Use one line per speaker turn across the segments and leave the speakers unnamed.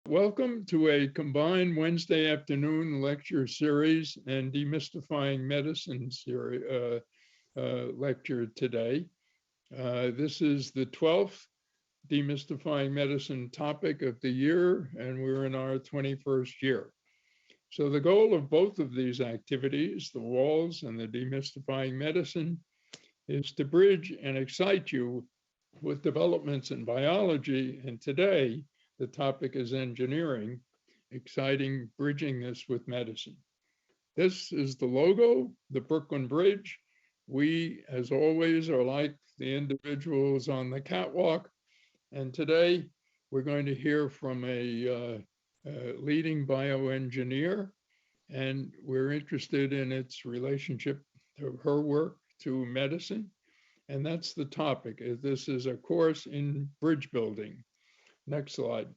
Welcome to a combined Wednesday afternoon lecture series and Demystifying Medicine lecture today. This is the 12th Demystifying Medicine topic of the year, and we're in our 21st year. So the goal of both of these activities, the WALS and the Demystifying Medicine, is to bridge and excite you with developments in biology, and today, the topic is engineering, exciting bridging this with medicine. This is the logo, the Brooklyn Bridge. We, as always, are like the individuals on the catwalk. And today, we're going to hear from a leading bioengineer, and we're interested in its relationship to her work to medicine. And that's the topic. This is a course in bridge building. Next slide.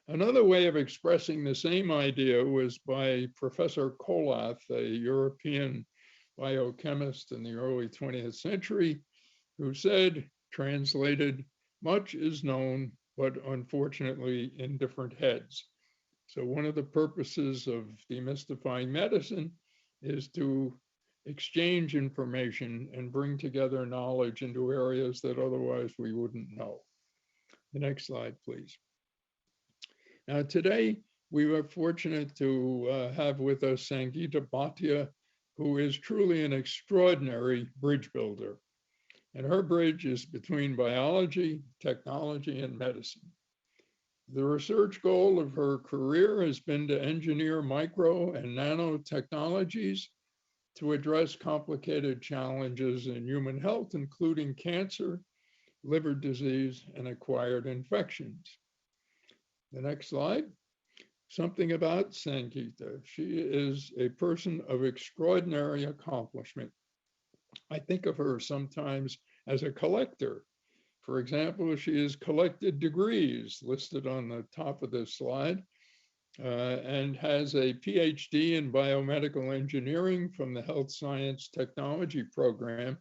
Another way of expressing the same idea was by Professor Koch, a European biochemist in the early 20th century, who said, translated, much is known, but unfortunately in different heads. So one of the purposes of demystifying medicine is to exchange information and bring together knowledge into areas that otherwise we wouldn't know. The next slide, please. Now, today, we were fortunate to have with us Sangeeta Bhatia, who is truly an extraordinary bridge builder. And her bridge is between biology, technology, and medicine. The research goal of her career has been to engineer micro and nanotechnologies to address complicated challenges in human health, including cancer, liver disease, and acquired infections. The next slide. Something about Sangeeta. She is a person of extraordinary accomplishment. I think of her sometimes as a collector. For example, she has collected degrees listed on the top of this slide and has a PhD in biomedical engineering from the Health Science Technology program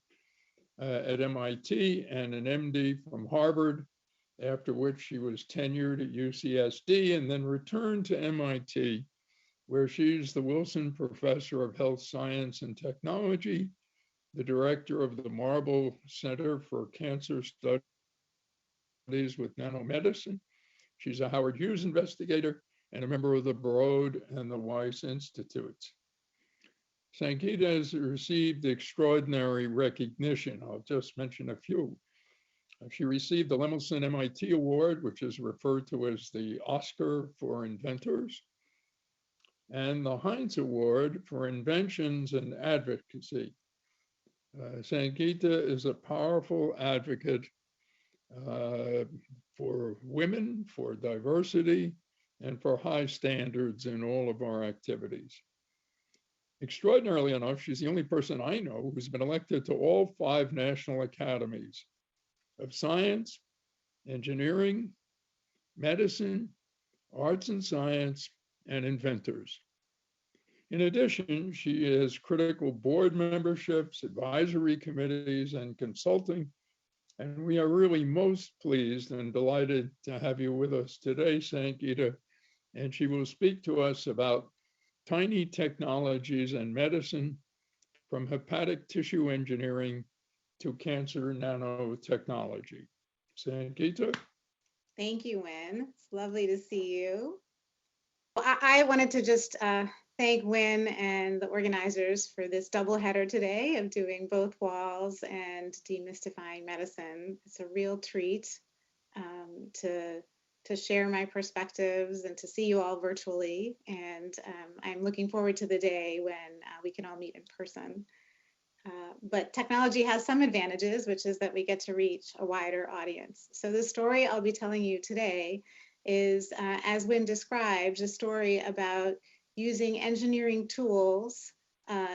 at MIT and an MD from Harvard, after which she was tenured at UCSD and then returned to MIT, where she's the Wilson Professor of Health Science and Technology, the director of the Marble Center for Cancer Studies with Nanomedicine. She's a Howard Hughes investigator and a member of the Broad and the Weiss Institutes. Sangeeta has received extraordinary recognition. I'll just mention a few. She received the Lemelson MIT Award, which is referred to as the Oscar for Inventors, and the Heinz Award for Inventions and Advocacy. Sangeeta is a powerful advocate for women, for diversity, and for high standards in all of our activities. Extraordinarily enough, she's the only person I know who's been elected to all 5 national academies of science, engineering, medicine, arts and science, and inventors. In addition, she has critical board memberships, advisory committees, and consulting. And we are really most pleased and delighted to have you with us today, Sangeeta. And she will speak to us about tiny technologies and medicine, from hepatic tissue engineering to cancer nanotechnology. Sangeeta?
Thank you, Wynn. It's lovely to see you. I wanted to just thank Wynn and the organizers for this double header today of doing both WALS and Demystifying Medicine. It's a real treat to share my perspectives and to see you all virtually. And I'm looking forward to the day when we can all meet in person. But technology has some advantages, which is that we get to reach a wider audience. So the story I'll be telling you today is, as Wynn described, a story about using engineering tools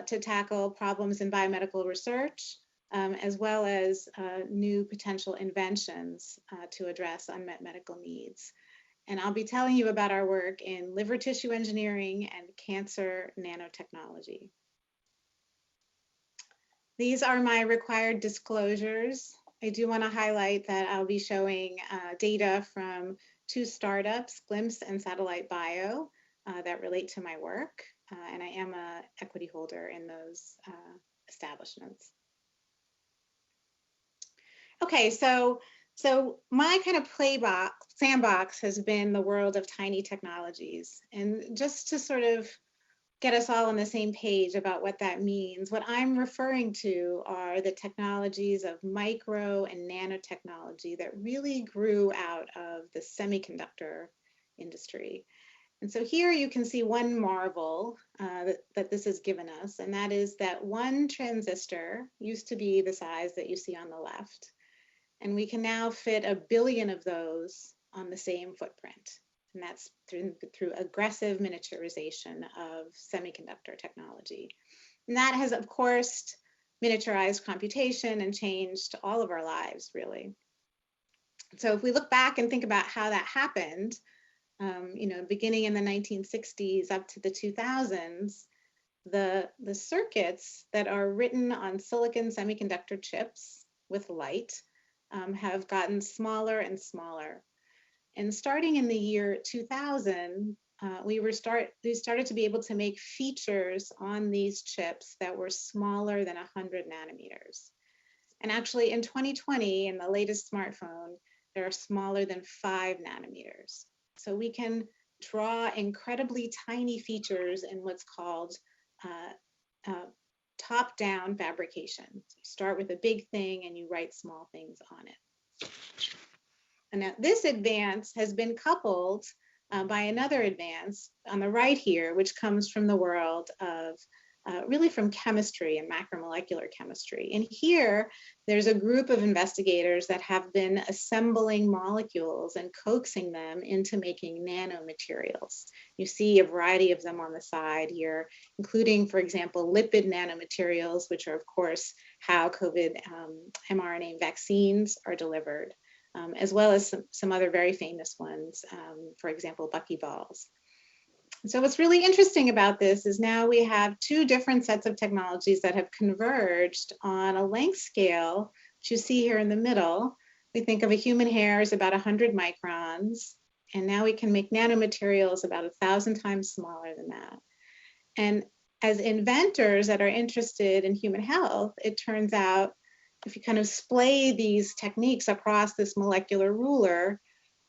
to tackle problems in biomedical research, as well as new potential inventions to address unmet medical needs. And I'll be telling you about our work in liver tissue engineering and cancer nanotechnology. These are my required disclosures. I do want to highlight that I'll be showing data from 2 startups, Glimpse and Satellite Bio, that relate to my work. And I am an equity holder in those establishments. Okay, so my kind of sandbox has been the world of tiny technologies. And just to sort of get us all on the same page about what that means, what I'm referring to are the technologies of micro and nanotechnology that really grew out of the semiconductor industry. And so here you can see one marvel that this has given us, and that is that one transistor used to be the size that you see on the left. And we can now fit 1 billion of those on the same footprint. And that's through aggressive miniaturization of semiconductor technology. And that has, of course, miniaturized computation and changed all of our lives, really. So if we look back and think about how that happened, beginning in the 1960s up to the 2000s, the circuits that are written on silicon semiconductor chips with light have gotten smaller and smaller. And starting in the year 2000, we started to be able to make features on these chips that were smaller than 100 nanometers. And actually in 2020, in the latest smartphone, they are smaller than 5 nanometers. So we can draw incredibly tiny features in what's called top-down fabrication. So you start with a big thing and you write small things on it. And now this advance has been coupled by another advance on the right here, which comes from the world of really from chemistry and macromolecular chemistry. And here, there's a group of investigators that have been assembling molecules and coaxing them into making nanomaterials. You see a variety of them on the side here, including, for example, lipid nanomaterials, which are, of course, how COVID mRNA vaccines are delivered, as well as some other very famous ones, for example, buckyballs. So what's really interesting about this is now we have 2 different sets of technologies that have converged on a length scale, which you see here in the middle. We think of a human hair as about 100 microns, and now we can make nanomaterials about 1,000 times smaller than that. And as inventors that are interested in human health, it turns out if you kind of splay these techniques across this molecular ruler,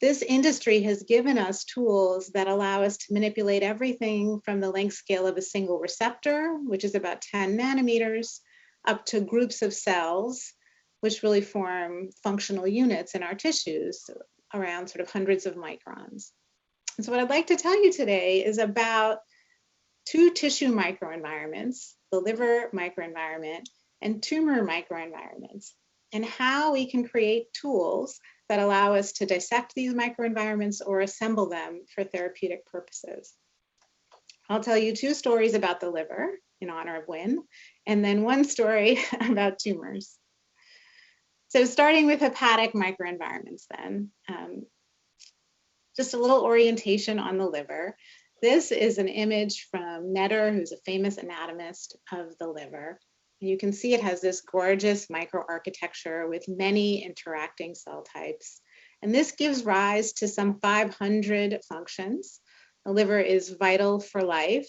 this industry has given us tools that allow us to manipulate everything from the length scale of a single receptor, which is about 10 nanometers, up to groups of cells, which really form functional units in our tissues around sort of hundreds of microns. And so what I'd like to tell you today is about 2 tissue microenvironments, the liver microenvironment and tumor microenvironments, and how we can create tools that allow us to dissect these microenvironments or assemble them for therapeutic purposes. I'll tell you 2 stories about the liver in honor of Wynn, and then 1 story about tumors. So starting with hepatic microenvironments then, just a little orientation on the liver. This is an image from Netter, who's a famous anatomist of the liver. You can see it has this gorgeous microarchitecture with many interacting cell types. And this gives rise to some 500 functions. The liver is vital for life.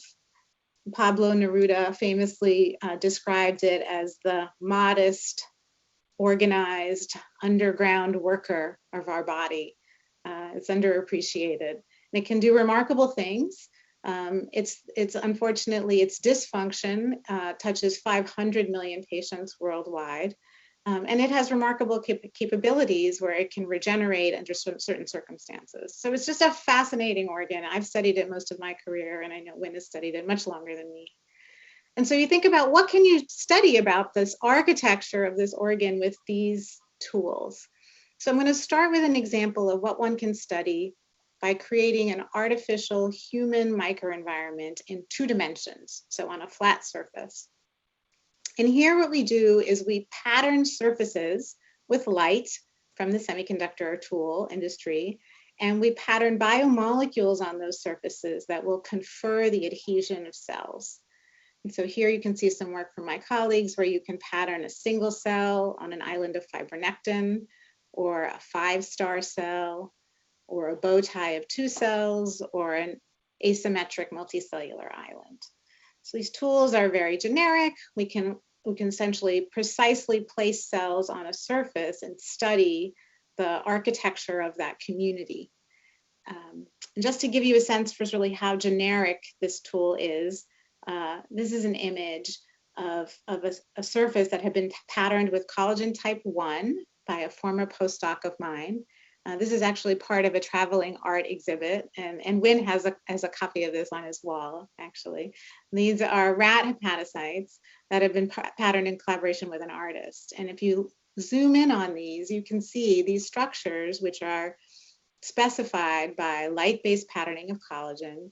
Pablo Neruda famously described it as the modest, organized, underground worker of our body. It's underappreciated. And it can do remarkable things. It's unfortunately, its dysfunction touches 500 million patients worldwide. And it has remarkable capabilities where it can regenerate under certain circumstances. So it's just a fascinating organ. I've studied it most of my career, and I know Wynn has studied it much longer than me. And so you think about what can you study about this architecture of this organ with these tools. So I'm going to start with an example of what one can study by creating an artificial human microenvironment in 2 dimensions, so on a flat surface. And here what we do is we pattern surfaces with light from the semiconductor tool industry, and we pattern biomolecules on those surfaces that will confer the adhesion of cells. And so here you can see some work from my colleagues where you can pattern a single cell on an island of fibronectin, or a 5-star cell, or a bow tie of 2 cells, or an asymmetric multicellular island. So these tools are very generic. We can essentially precisely place cells on a surface and study the architecture of that community. And just to give you a sense for really how generic this tool is, this is an image of a surface that had been patterned with collagen type 1 by a former postdoc of mine. This is actually part of a traveling art exhibit, and Wynn has a copy of this on his wall, actually. These are rat hepatocytes that have been patterned in collaboration with an artist. And if you zoom in on these, you can see these structures, which are specified by light-based patterning of collagen,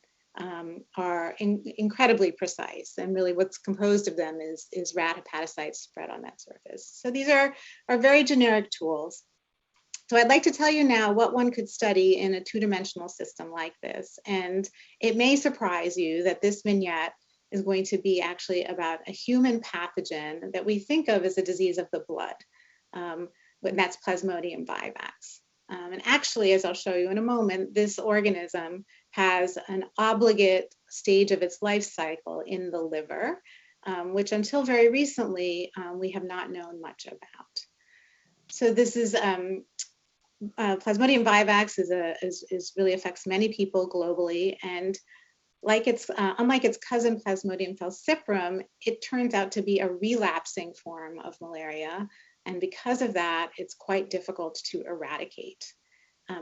are incredibly precise. And really what's composed of them is rat hepatocytes spread on that surface. So these are very generic tools. So I'd like to tell you now what one could study in a 2-dimensional system like this. And it may surprise you that this vignette is going to be actually about a human pathogen that we think of as a disease of the blood, but that's Plasmodium vivax. And actually, as I'll show you in a moment, this organism has an obligate stage of its life cycle in the liver, which until very recently, we have not known much about. So this is Plasmodium vivax is really affects many people globally, and like unlike its cousin Plasmodium falciparum, it turns out to be a relapsing form of malaria, and because of that, it's quite difficult to eradicate.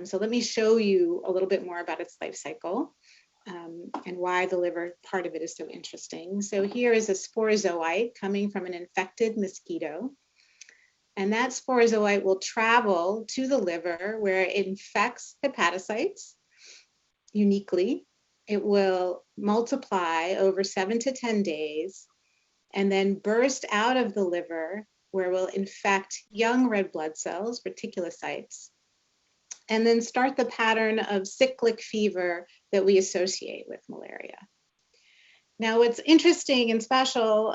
So let me show you a little bit more about its life cycle and why the liver part of it is so interesting. So here is a sporozoite coming from an infected mosquito. And that sporozoite will travel to the liver where it infects hepatocytes uniquely. It will multiply over 7 to 10 days and then burst out of the liver where it will infect young red blood cells, reticulocytes, and then start the pattern of cyclic fever that we associate with malaria. Now, what's interesting and special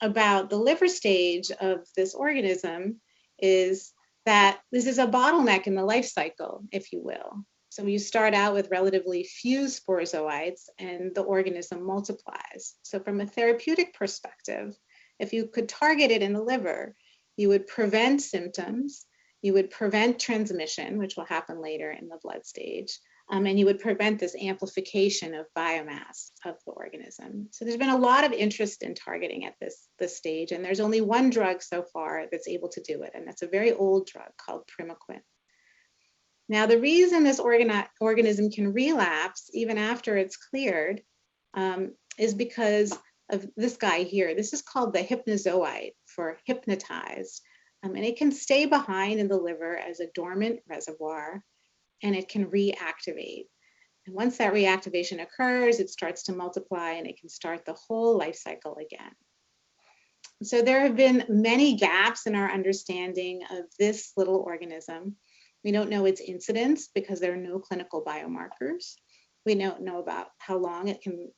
about the liver stage of this organism is that this is a bottleneck in the life cycle, if you will. So you start out with relatively few sporozoites and the organism multiplies. So from a therapeutic perspective, if you could target it in the liver, you would prevent symptoms, you would prevent transmission, which will happen later in the blood stage, and you would prevent this amplification of biomass of the organism. So there's been a lot of interest in targeting at this stage, and there's only one drug so far that's able to do it, and that's a very old drug called primaquine. Now, the reason this organism can relapse even after it's cleared is because of this guy here. This is called the Hypnozoite, for hypnotized, and it can stay behind in the liver as a dormant reservoir, and it can reactivate. And once that reactivation occurs, it starts to multiply and it can start the whole life cycle again. So there have been many gaps in our understanding of this little organism. We don't know its incidence because there are no clinical biomarkers. We don't know about how long it can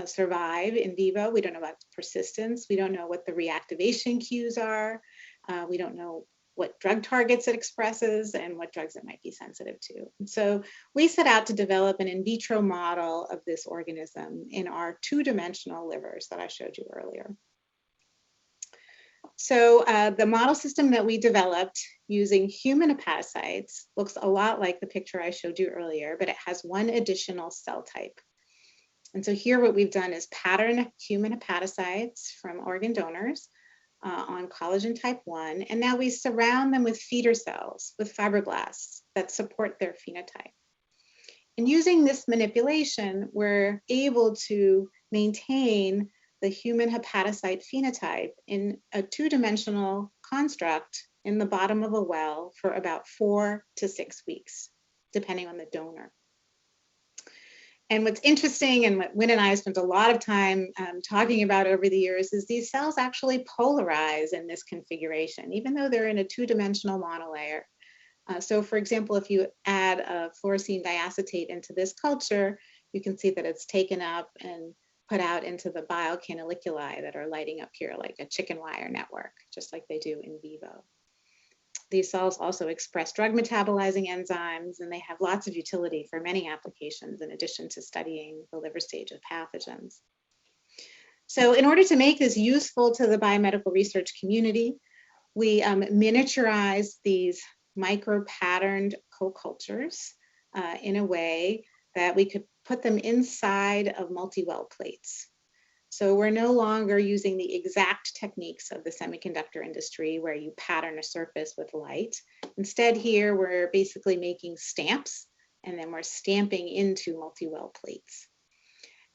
survive in vivo. We don't know about persistence. We don't know what the reactivation cues are. We don't know what drug targets it expresses and what drugs it might be sensitive to. And so we set out to develop an in vitro model of this organism in our 2-dimensional livers that I showed you earlier. So the model system that we developed using human hepatocytes looks a lot like the picture I showed you earlier, but it has one additional cell type. And so here what we've done is pattern human hepatocytes from organ donors on collagen type 1, and now we surround them with feeder cells, with fibroblasts that support their phenotype. And using this manipulation, we're able to maintain the human hepatocyte phenotype in a 2-dimensional construct in the bottom of a well for about 4 to 6 weeks, depending on the donor. And what's interesting, and what Wynn and I have spent a lot of time talking about over the years, is these cells actually polarize in this configuration, even though they're in a 2-dimensional monolayer. So for example, if you add a fluorescein diacetate into this culture, you can see that it's taken up and put out into the biocanaliculi that are lighting up here like a chicken wire network, just like they do in vivo. These cells also express drug metabolizing enzymes, and they have lots of utility for many applications in addition to studying the liver stage of pathogens. So in order to make this useful to the biomedical research community, we miniaturized these micro-patterned co-cultures in a way that we could put them inside of multi-well plates. So we're no longer using the exact techniques of the semiconductor industry where you pattern a surface with light. Instead here, we're basically making stamps, and then we're stamping into multi-well plates.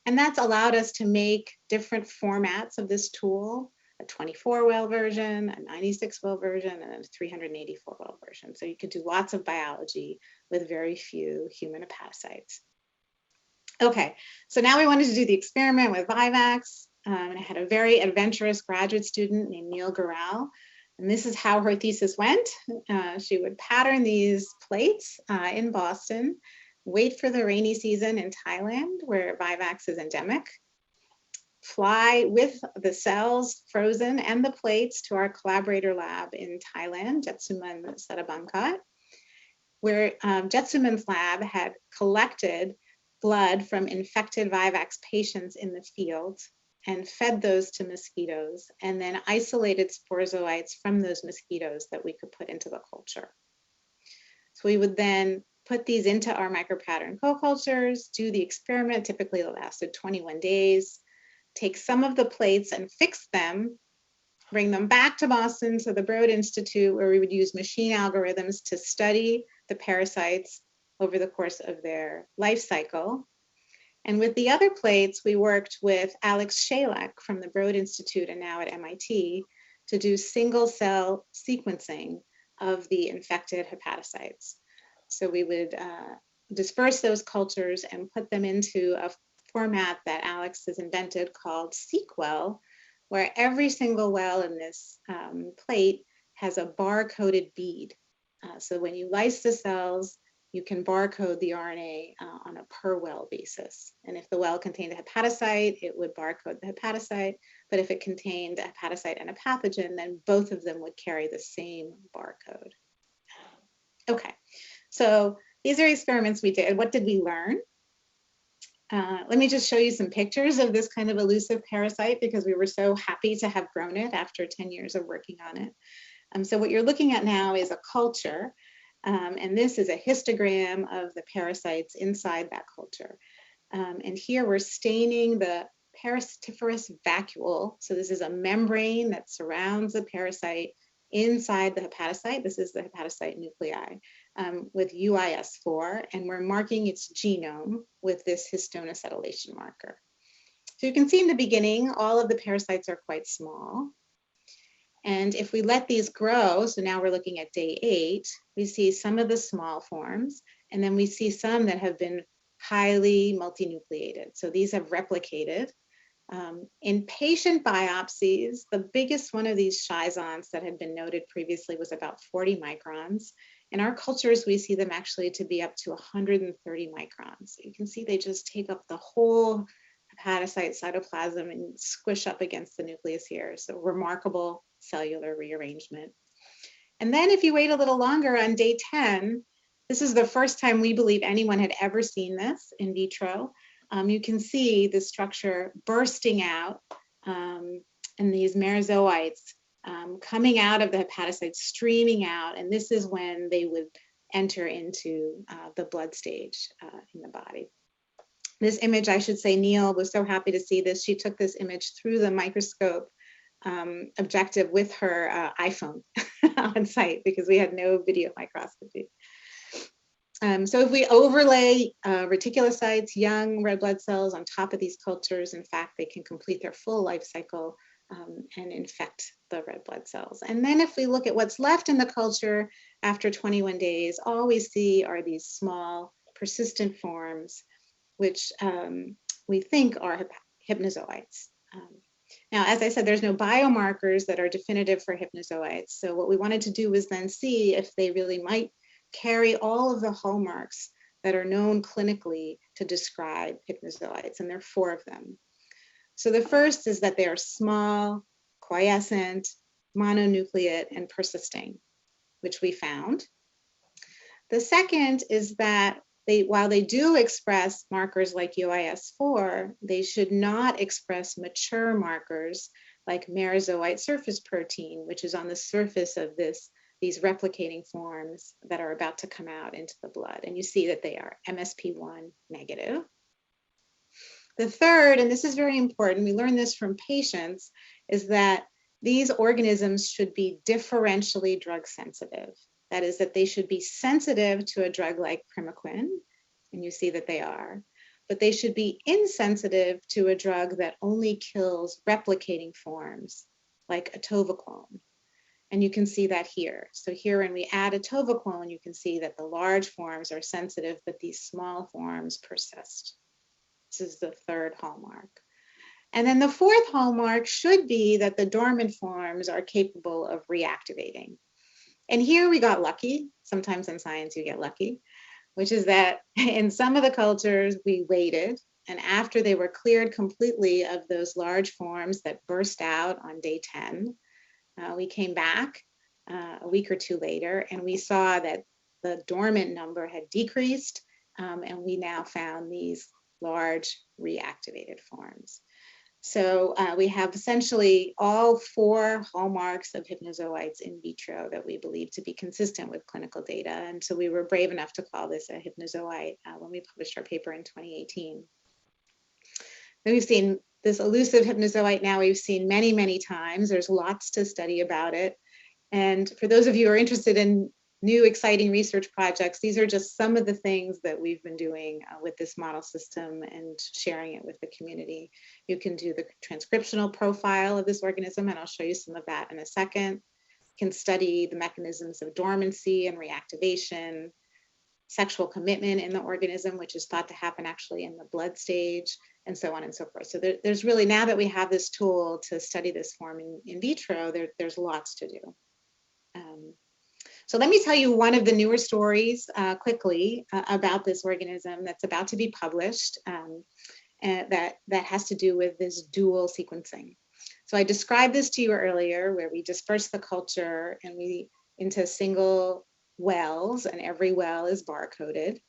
And that's allowed us to make different formats of this tool, a 24-well version, a 96-well version, and a 384-well version. So you could do lots of biology with very few human hepatocytes. Okay, so now we wanted to do the experiment with Vivax, and I had a very adventurous graduate student named Neil Gurral, and this is how her thesis went. She would pattern these plates in Boston, wait for the rainy season in Thailand, where Vivax is endemic, fly with the cells frozen and the plates to our collaborator lab in Thailand, Jetsuman Sarabangkat, where Jetsuman's lab had collected blood from infected Vivax patients in the field and fed those to mosquitoes, and then isolated sporozoites from those mosquitoes that we could put into the culture. So we would then put these into our micropattern co-cultures, do the experiment, typically it lasted 21 days, take some of the plates and fix them, bring them back to Boston to the Broad Institute, where we would use machine algorithms to study the parasites over the course of their life cycle. And with the other plates, we worked with Alex Shalek from the Broad Institute and now at MIT to do single cell sequencing of the infected hepatocytes. So we would disperse those cultures and put them into a format that Alex has invented called SeqWell, where every single well in this plate has a bar-coded bead. So when you lyse the cells, you can barcode the RNA on a per well basis. And if the well contained a hepatocyte, it would barcode the hepatocyte. But if it contained a hepatocyte and a pathogen, then both of them would carry the same barcode. Okay, so these are experiments we did. What did we learn? Let me just show you some pictures of this kind of elusive parasite because we were so happy to have grown it after 10 years of working on it. So what you're looking at now is a culture. And this is a histogram of the parasites inside that culture. And here we're staining the parasitiferous vacuole. So this is a membrane that surrounds the parasite inside the hepatocyte. This is the hepatocyte nuclei with UIS4, and we're marking its genome with this histone acetylation marker. So you can see in the beginning, all of the parasites are quite small. And if we let these grow, so now we're looking at day 8, we see some of the small forms, and then we see some that have been highly multinucleated. So these have replicated. In patient biopsies, the biggest one of these schizons that had been noted previously was about 40 microns. In our cultures, we see them actually to be up to 130 microns. So you can see they just take up the whole hepatocyte cytoplasm and squish up against the nucleus here. So remarkable cellular rearrangement. And then if you wait a little longer on day 10, this is the first time we believe anyone had ever seen this in vitro. You can see the structure bursting out and these merozoites coming out of the hepatocytes, streaming out. And this is when they would enter into the blood stage in the body. This image, I should say, Neil was so happy to see this. She took this image through the microscope objective with her iPhone on site because we had no video microscopy. So if we overlay reticulocytes, young red blood cells on top of these cultures, in fact, they can complete their full life cycle and infect the red blood cells. And then if we look at what's left in the culture after 21 days, all we see are these small persistent forms, which we think are hypnozoites. Now, as I said, there's no biomarkers that are definitive for hypnozoites. So what we wanted to do was then see if they really might carry all of the hallmarks that are known clinically to describe hypnozoites, and there are 4 of them. So the first is that they are small, quiescent, mononucleate, and persisting, which we found. The second is that while they do express markers like UIS4, they should not express mature markers like Merozoite surface protein, which is on the surface of these replicating forms that are about to come out into the blood. And you see that they are MSP1 negative. The third, and this is very important, we learned this from patients, is that these organisms should be differentially drug sensitive. That is, that they should be sensitive to a drug like primaquine, and you see that they are, but they should be insensitive to a drug that only kills replicating forms, like atovaquone. And you can see that here. So here, when we add atovaquone, you can see that the large forms are sensitive, but these small forms persist. This is the third hallmark. And then the fourth hallmark should be that the dormant forms are capable of reactivating. And here we got lucky. Sometimes in science you get lucky, which is that in some of the cultures we waited, and after they were cleared completely of those large forms that burst out on day 10, we came back a week or two later, and we saw that the dormant number had decreased, and we now found these large reactivated forms. So we have essentially all 4 hallmarks of hypnozoites in vitro that we believe to be consistent with clinical data. And so we were brave enough to call this a hypnozoite when we published our paper in 2018. Then we've seen this elusive hypnozoite now we've seen many, many times. There's lots to study about it. And for those of you who are interested in new exciting research projects, these are just some of the things that we've been doing with this model system and sharing it with the community. You can do the transcriptional profile of this organism, and I'll show you some of that in a second. You can study the mechanisms of dormancy and reactivation, sexual commitment in the organism, which is thought to happen actually in the blood stage, and so on and so forth. So there's really, now that we have this tool to study this form in vitro, there's lots to do. So let me tell you one of the newer stories quickly about this organism that's about to be published, and that has to do with this dual sequencing. So I described this to you earlier, where we disperse the culture and into single wells, and every well is barcoded.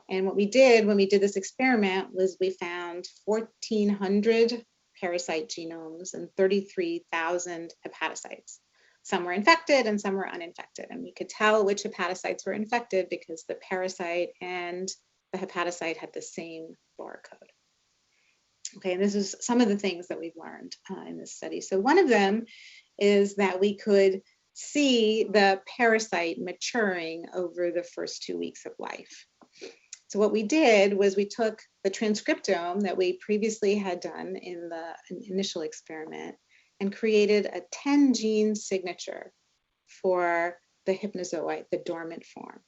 And what we did when we did this experiment was we found 1,400 parasite genomes and 33,000 hepatocytes. Some were infected and some were uninfected. And we could tell which hepatocytes were infected because the parasite and the hepatocyte had the same barcode. Okay, and this is some of the things that we've learned in this study. So one of them is that we could see the parasite maturing over the first 2 weeks of life. So what we did was we took the transcriptome that we previously had done in the initial experiment and created a 10 gene signature for the hypnozoite, the dormant form,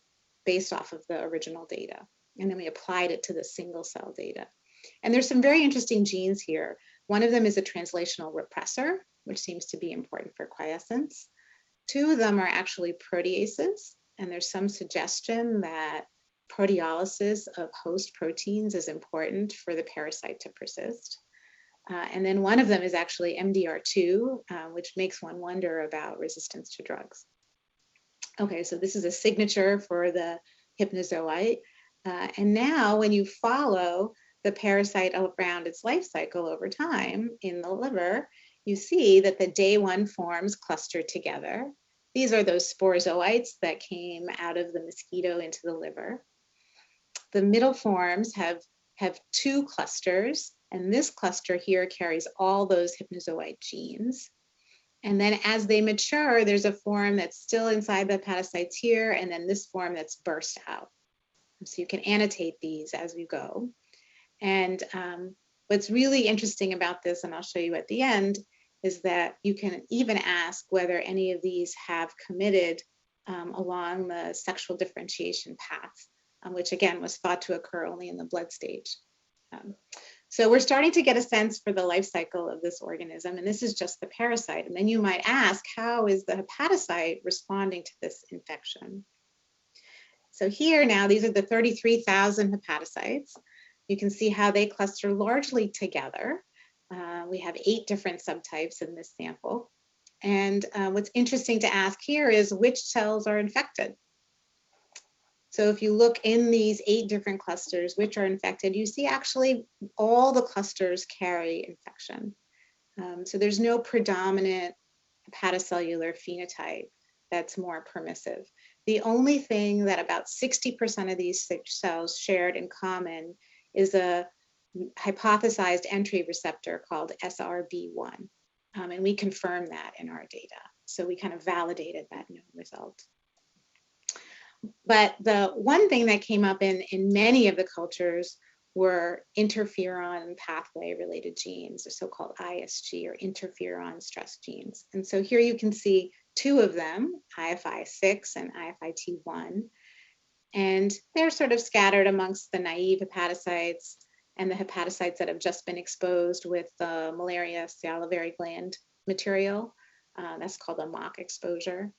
based off of the original data. And then we applied it to the single cell data. And there's some very interesting genes here. One of them is a translational repressor, which seems to be important for quiescence. 2 of them are actually proteases, and there's some suggestion that proteolysis of host proteins is important for the parasite to persist. And then one of them is actually MDR2, which makes one wonder about resistance to drugs. Okay, so this is a signature for the hypnozoite. And now when you follow the parasite around its life cycle over time in the liver, you see that the day 1 forms cluster together. These are those sporozoites that came out of the mosquito into the liver. The middle forms have 2 clusters, and this cluster here carries all those hypnozoite genes. And then as they mature, there's a form that's still inside the hepatocytes here, and then this form that's burst out. So you can annotate these as we go. And what's really interesting about this, and I'll show you at the end, is that you can even ask whether any of these have committed along the sexual differentiation path, which again was thought to occur only in the blood stage. So we're starting to get a sense for the life cycle of this organism, and this is just the parasite. And then you might ask, how is the hepatocyte responding to this infection? So here now, these are the 33,000 hepatocytes. You can see how they cluster largely together. We have 8 different subtypes in this sample. And what's interesting to ask here is which cells are infected. So if you look in these 8 different clusters, which are infected, you see actually all the clusters carry infection. So there's no predominant hepatocellular phenotype that's more permissive. The only thing that about 60% of these cells shared in common is a hypothesized entry receptor called SRB1. And we confirmed that in our data. So we kind of validated that known result. But the one thing that came up in many of the cultures were interferon pathway related genes, the so-called ISG or interferon stress genes. And so here you can see 2 of them, IFI6 and IFIT1. And they're sort of scattered amongst the naive hepatocytes and the hepatocytes that have just been exposed with the malaria salivary gland material. That's called a mock exposure.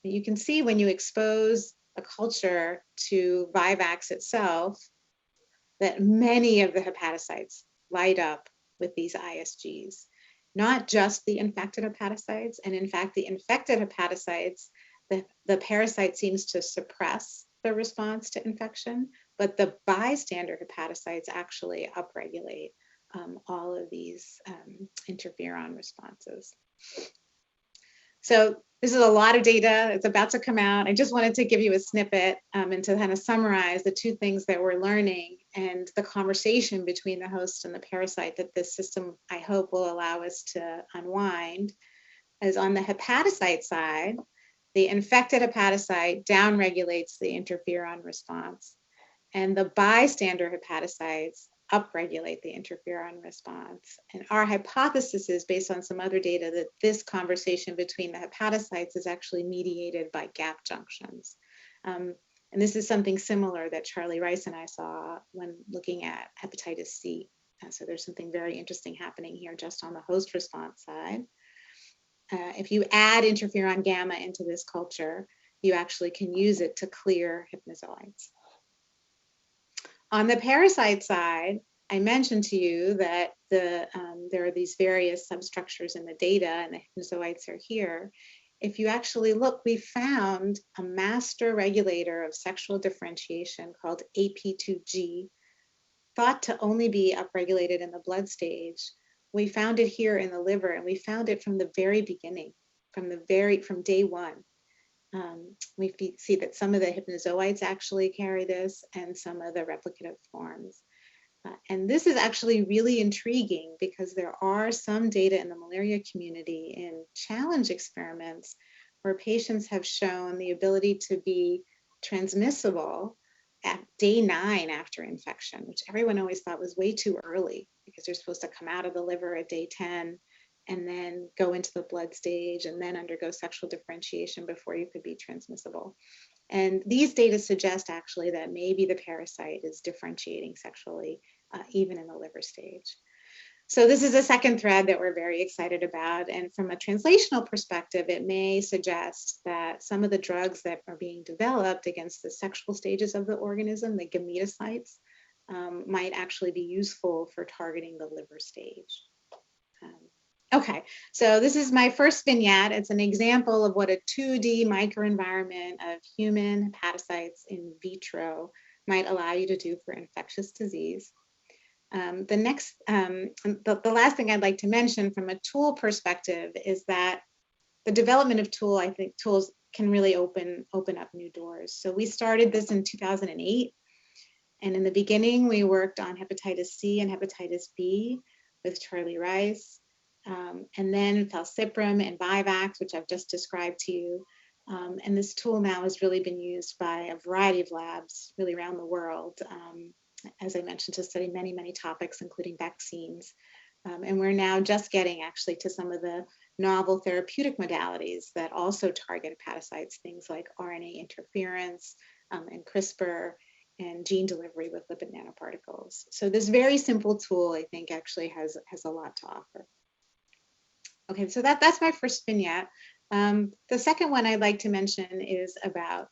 You can see when you expose a culture to Vivax itself, that many of the hepatocytes light up with these ISGs, not just the infected hepatocytes. And in fact, the infected hepatocytes, the parasite seems to suppress the response to infection, but the bystander hepatocytes actually upregulate all of these interferon responses. So this is a lot of data. It's about to come out. I just wanted to give you a snippet and to kind of summarize the 2 things that we're learning and the conversation between the host and the parasite that this system, I hope, will allow us to unwind. As on the hepatocyte side, the infected hepatocyte downregulates the interferon response, and the bystander hepatocytes upregulate the interferon response. And our hypothesis is based on some other data that this conversation between the hepatocytes is actually mediated by gap junctions. And this is something similar that Charlie Rice and I saw when looking at hepatitis C. So there's something very interesting happening here just on the host response side. If you add interferon gamma into this culture, you actually can use it to clear hypnozoites. On the parasite side, I mentioned to you that there are these various substructures in the data, and the hypnozoites are here. If you actually look, we found a master regulator of sexual differentiation called AP2G, thought to only be upregulated in the blood stage. We found it here in the liver, and we found it from the very beginning, from day 1. We see that some of the hypnozoites actually carry this and some of the replicative forms. And this is actually really intriguing because there are some data in the malaria community in challenge experiments where patients have shown the ability to be transmissible at day 9 after infection, which everyone always thought was way too early because they're supposed to come out of the liver at day 10 and then go into the blood stage and then undergo sexual differentiation before you could be transmissible. And these data suggest actually that maybe the parasite is differentiating sexually even in the liver stage. So this is a second thread that we're very excited about. And from a translational perspective, it may suggest that some of the drugs that are being developed against the sexual stages of the organism, the gametocytes, might actually be useful for targeting the liver stage. Okay, so this is my first vignette. It's an example of what a 2D microenvironment of human hepatocytes in vitro might allow you to do for infectious disease. The last thing I'd like to mention from a tool perspective is that the development of tools can really open up new doors. So we started this in 2008. And in the beginning, we worked on hepatitis C and hepatitis B with Charlie Rice. And then falciparum and Vivax, which I've just described to you. And this tool now has really been used by a variety of labs really around the world, as I mentioned, to study many, many topics, including vaccines. And we're now just getting actually to some of the novel therapeutic modalities that also target hepatocytes, things like RNA interference and CRISPR and gene delivery with lipid nanoparticles. So this very simple tool, I think, actually has a lot to offer. Okay, so that's my first vignette. The second one I'd like to mention is about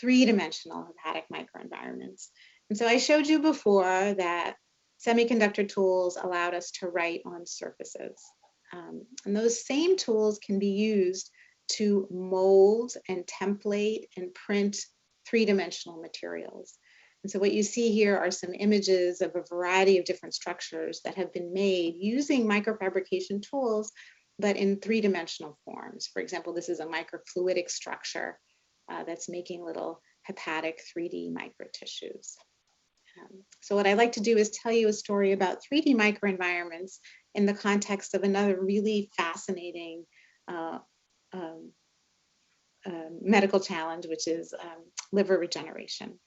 3-dimensional hepatic microenvironments. And so I showed you before that semiconductor tools allowed us to write on surfaces. And those same tools can be used to mold and template and print three-dimensional materials. And so what you see here are some images of a variety of different structures that have been made using microfabrication tools, but in three-dimensional forms. For example, this is a microfluidic structure that's making little hepatic 3D microtissues. So what I'd like to do is tell you a story about 3D microenvironments in the context of another really fascinating medical challenge, which is liver regeneration.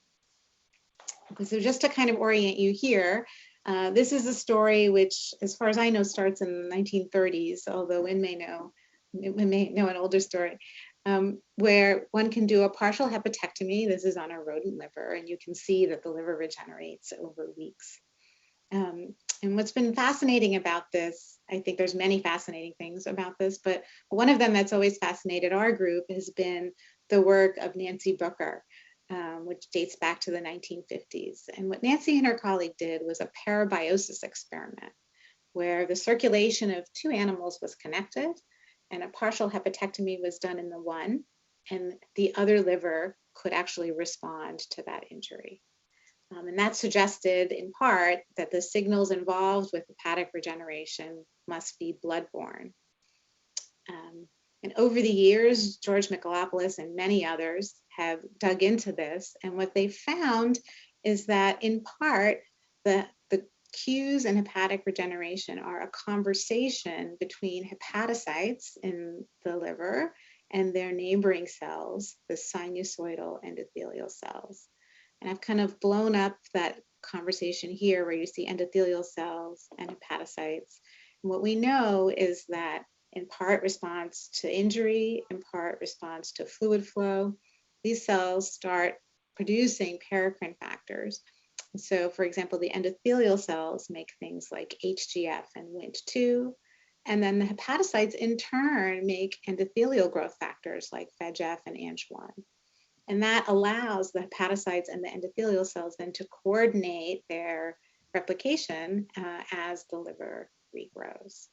So just to kind of orient you here, this is a story which, as far as I know, starts in the 1930s, although we may know an older story, where one can do a partial hepatectomy. This is on a rodent liver, and you can see that the liver regenerates over weeks. And what's been fascinating about this, I think there's many fascinating things about this, but one of them that's always fascinated our group has been the work of Nancy Booker, which dates back to the 1950s. And what Nancy and her colleague did was a parabiosis experiment, where the circulation of two animals was connected, and a partial hepatectomy was done in the one, and the other liver could actually respond to that injury. And that suggested, in part, that the signals involved with hepatic regeneration must be bloodborne. And over the years, George Michalopoulos and many others have dug into this. And what they found is that, in part, the cues in hepatic regeneration are a conversation between hepatocytes in the liver and their neighboring cells, the sinusoidal endothelial cells. And I've kind of blown up that conversation here where you see endothelial cells and hepatocytes. And what we know is that in part response to injury, in part response to fluid flow, these cells start producing paracrine factors. So, for example, the endothelial cells make things like HGF and Wnt2, and then the hepatocytes in turn make endothelial growth factors like VEGF and Ang1. And that allows the hepatocytes and the endothelial cells then to coordinate their replication as the liver regrows.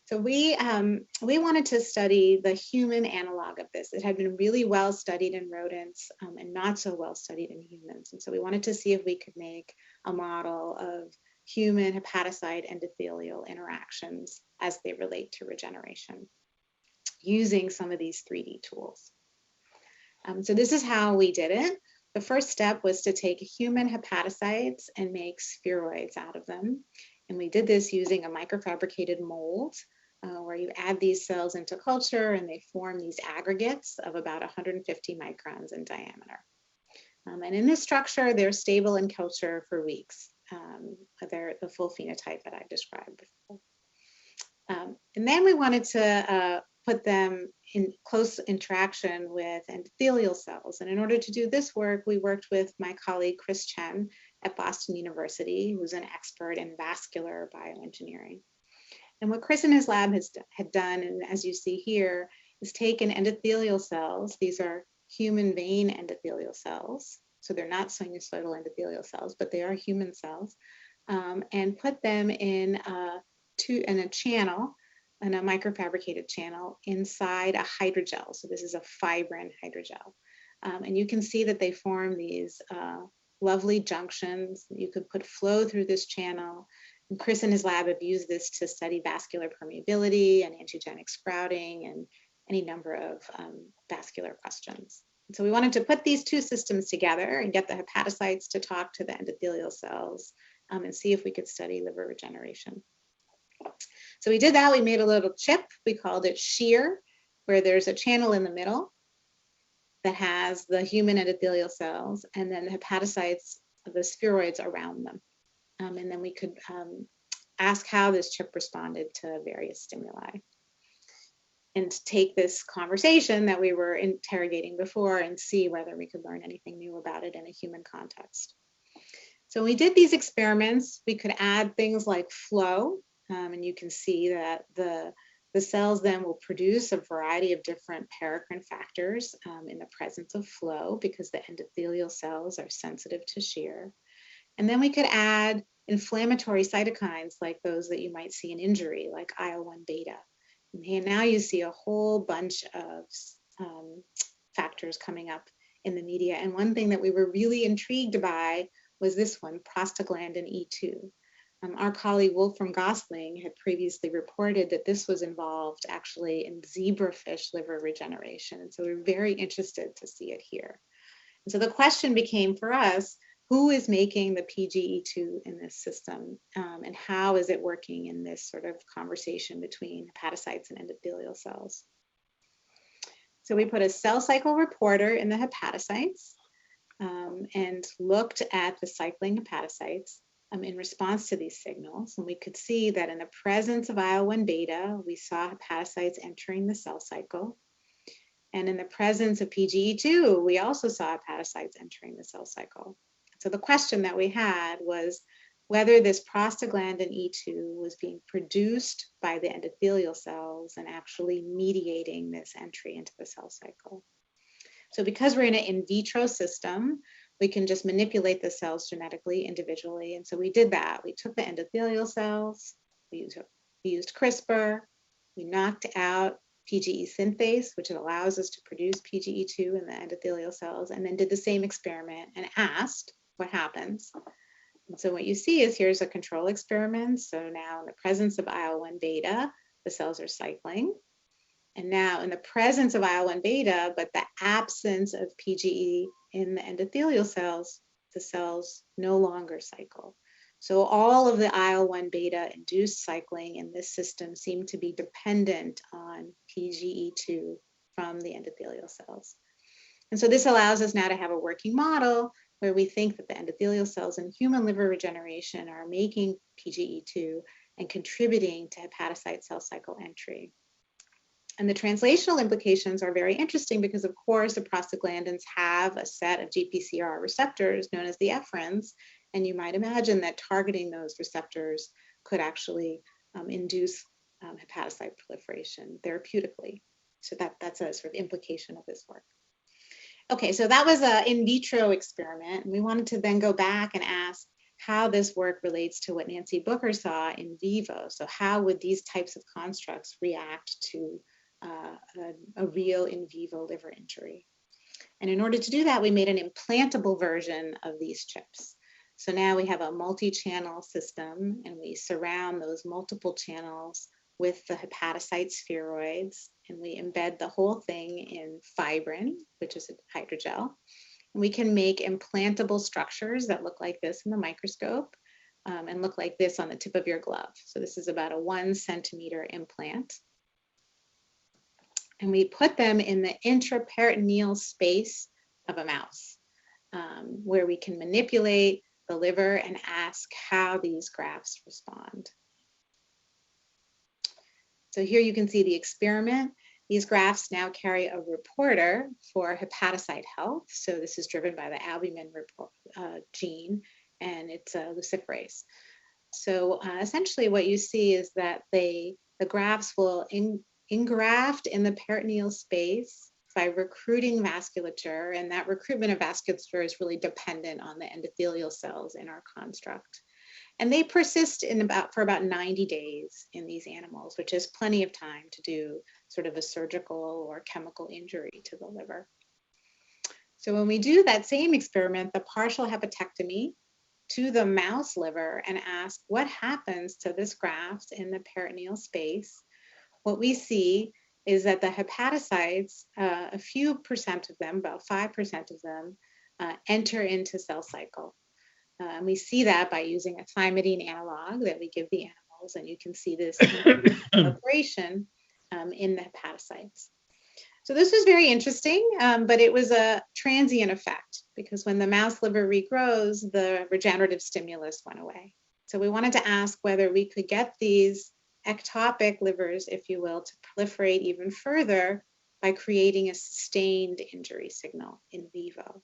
So we wanted to study the human analog of this. It had been really well studied in rodents and not so well studied in humans. And so we wanted to see if we could make a model of human hepatocyte endothelial interactions as they relate to regeneration using some of these 3D tools. So this is how we did it. The first step was to take human hepatocytes and make spheroids out of them. And we did this using a microfabricated mold where you add these cells into culture and they form these aggregates of about 150 microns in diameter. And in this structure, they're stable in culture for weeks. They're the full phenotype that I described before. And then we wanted to put them in close interaction with endothelial cells. And in order to do this work, we worked with my colleague, Chris Chen at Boston University, who's an expert in vascular bioengineering. And what Chris and his lab had done, and as you see here, is taken endothelial cells. These are human vein endothelial cells. So they're not sinusoidal endothelial cells, but they are human cells, and put them in a channel, in a microfabricated channel inside a hydrogel. So this is a fibrin hydrogel. And you can see that they form these lovely junctions. You could put flow through this channel. And Chris and his lab have used this to study vascular permeability and angiogenic sprouting and any number of vascular questions. And so we wanted to put these two systems together and get the hepatocytes to talk to the endothelial cells and see if we could study liver regeneration. So we did that. We made a little chip. We called it SHEAR, where there's a channel in the middle that has the human endothelial cells and then the hepatocytes, the spheroids around them. And then we could ask how this chip responded to various stimuli. And take this conversation that we were interrogating before and see whether we could learn anything new about it in a human context. So when we did these experiments, we could add things like flow. And you can see that the cells then will produce a variety of different paracrine factors in the presence of flow because the endothelial cells are sensitive to shear. And then we could add inflammatory cytokines like those that you might see in injury, like IL-1 beta. And now you see a whole bunch of factors coming up in the media. And one thing that we were really intrigued by was this one, prostaglandin E2. Our colleague Wolfram Gosling had previously reported that this was involved actually in zebrafish liver regeneration. And so we're very interested to see it here. And so the question became for us, who is making the PGE2 in this system, and how is it working in this sort of conversation between hepatocytes and endothelial cells? So we put a cell cycle reporter in the hepatocytes and looked at the cycling hepatocytes in response to these signals. And we could see that in the presence of IL-1 beta, we saw hepatocytes entering the cell cycle. And in the presence of PGE2, we also saw hepatocytes entering the cell cycle. So the question that we had was whether this prostaglandin E2 was being produced by the endothelial cells and actually mediating this entry into the cell cycle. So because we're in an in vitro system, we can just manipulate the cells genetically, individually. And so we did that. We took the endothelial cells, we used CRISPR, we knocked out PGE synthase, which allows us to produce PGE2 in the endothelial cells, and then did the same experiment and asked what happens. And so what you see is here's a control experiment. So now in the presence of IL-1 beta, the cells are cycling. And now in the presence of IL-1 beta, but the absence of PGE in the endothelial cells, the cells no longer cycle. So all of the IL-1 beta induced cycling in this system seem to be dependent on PGE2 from the endothelial cells. And so this allows us now to have a working model where we think that the endothelial cells in human liver regeneration are making PGE2 and contributing to hepatocyte cell cycle entry. And the translational implications are very interesting because, of course, the prostaglandins have a set of GPCR receptors known as the ephrins, and you might imagine that targeting those receptors could actually induce hepatocyte proliferation therapeutically. So that's a sort of implication of this work. Okay, so that was an in vitro experiment, and we wanted to then go back and ask how this work relates to what Nancy Booker saw in vivo. So how would these types of constructs react to a real in vivo liver injury? And in order to do that, we made an implantable version of these chips. So now we have a multi-channel system, and we surround those multiple channels with the hepatocyte spheroids, and we embed the whole thing in fibrin, which is a hydrogel. And we can make implantable structures that look like this in the microscope and look like this on the tip of your glove. So this is about a 1 centimeter implant. And we put them in the intraperitoneal space of a mouse, where we can manipulate the liver and ask how these grafts respond. So here you can see the experiment. These grafts now carry a reporter for hepatocyte health. So this is driven by the albumin gene, and it's a luciferase. So essentially what you see is that the grafts will engraft in the peritoneal space by recruiting vasculature, and that recruitment of vasculature is really dependent on the endothelial cells in our construct. And they persist for about 90 days in these animals, which is plenty of time to do sort of a surgical or chemical injury to the liver. So when we do that same experiment, the partial hepatectomy to the mouse liver and ask what happens to this graft in the peritoneal space, what we see is that the hepatocytes, a few percent of them, about 5% of them, enter into cell cycle. And we see that by using a thymidine analog that we give the animals, and you can see this proliferation in the hepatocytes. So this was very interesting, but it was a transient effect because when the mouse liver regrows, the regenerative stimulus went away. So we wanted to ask whether we could get these ectopic livers, if you will, to proliferate even further by creating a sustained injury signal in vivo.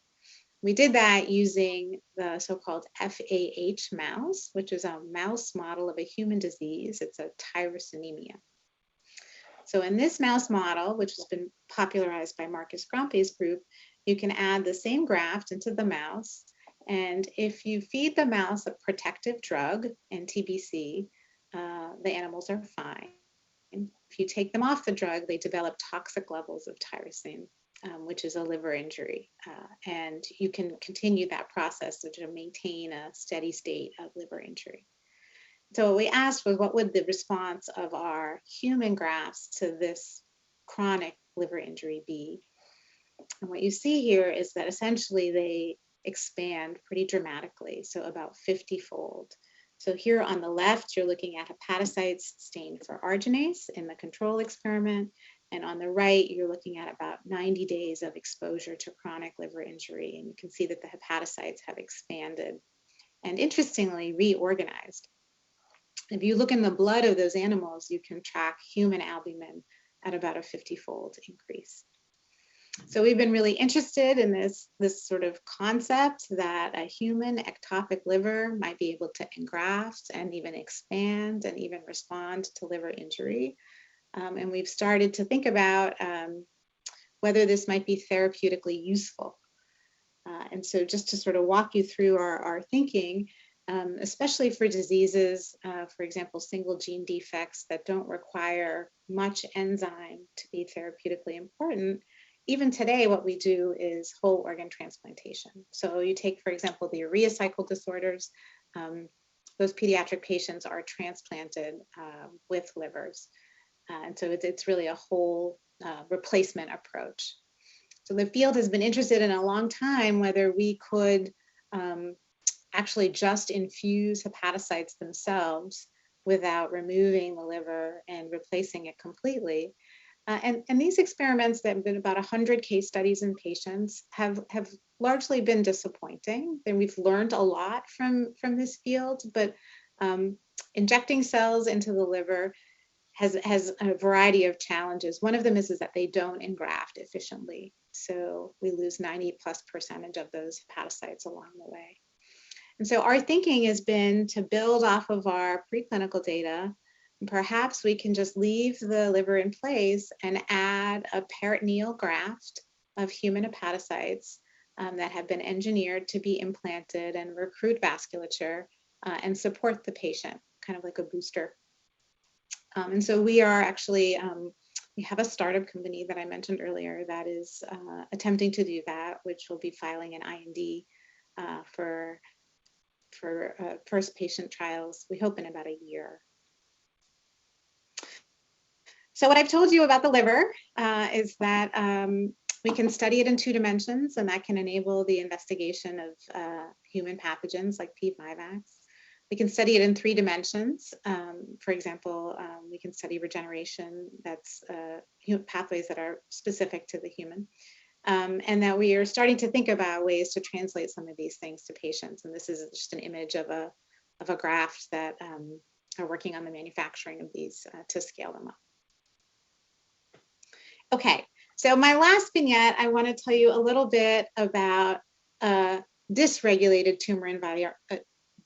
We did that using the so-called FAH mouse, which is a mouse model of a human disease. It's a tyrosinemia. So in this mouse model, which has been popularized by Marcus Grompe's group, you can add the same graft into the mouse, And if you feed the mouse a protective drug, NTBC, the animals are fine. If you take them off the drug, they develop toxic levels of tyrosine, which is a liver injury. And you can continue that process to maintain a steady state of liver injury. So what we asked was, what would the response of our human grafts to this chronic liver injury be? And what you see here is that essentially they expand pretty dramatically, so about 50-fold. So here on the left, you're looking at hepatocytes stained for arginase in the control experiment. And on the right, you're looking at about 90 days of exposure to chronic liver injury. And you can see that the hepatocytes have expanded and, interestingly, reorganized. If you look in the blood of those animals, you can track human albumin at about a 50-fold increase. So we've been really interested in this sort of concept that a human ectopic liver might be able to engraft and even expand and even respond to liver injury. And we've started to think about whether this might be therapeutically useful. And so just to sort of walk you through our thinking, especially for diseases, for example, single gene defects that don't require much enzyme to be therapeutically important, even today, what we do is whole organ transplantation. So you take, for example, the urea cycle disorders. Those pediatric patients are transplanted with livers. And so it's really a whole replacement approach. So the field has been interested in a long time whether we could actually just infuse hepatocytes themselves without removing the liver and replacing it completely. And these experiments that have been about 100 case studies in patients have largely been disappointing. And we've learned a lot from this field, but injecting cells into the liver has a variety of challenges. One of them is that they don't engraft efficiently. So we lose 90+% of those hepatocytes along the way. And so our thinking has been to build off of our preclinical data. Perhaps we can just leave the liver in place and add a peritoneal graft of human hepatocytes that have been engineered to be implanted and recruit vasculature and support the patient, kind of like a booster. And so we are actually, we have a startup company that I mentioned earlier that is attempting to do that, which will be filing an IND for first patient trials, we hope in about a year. So what I've told you about the liver is that we can study it in 2 dimensions, and that can enable the investigation of human pathogens like P. Vivax. We can study it in 3 dimensions. For example, we can study regeneration, that's pathways that are specific to the human. And that we are starting to think about ways to translate some of these things to patients. And this is just an image of a graft that are working on the manufacturing of these to scale them up. Okay, so my last vignette, I want to tell you a little bit about dysregulated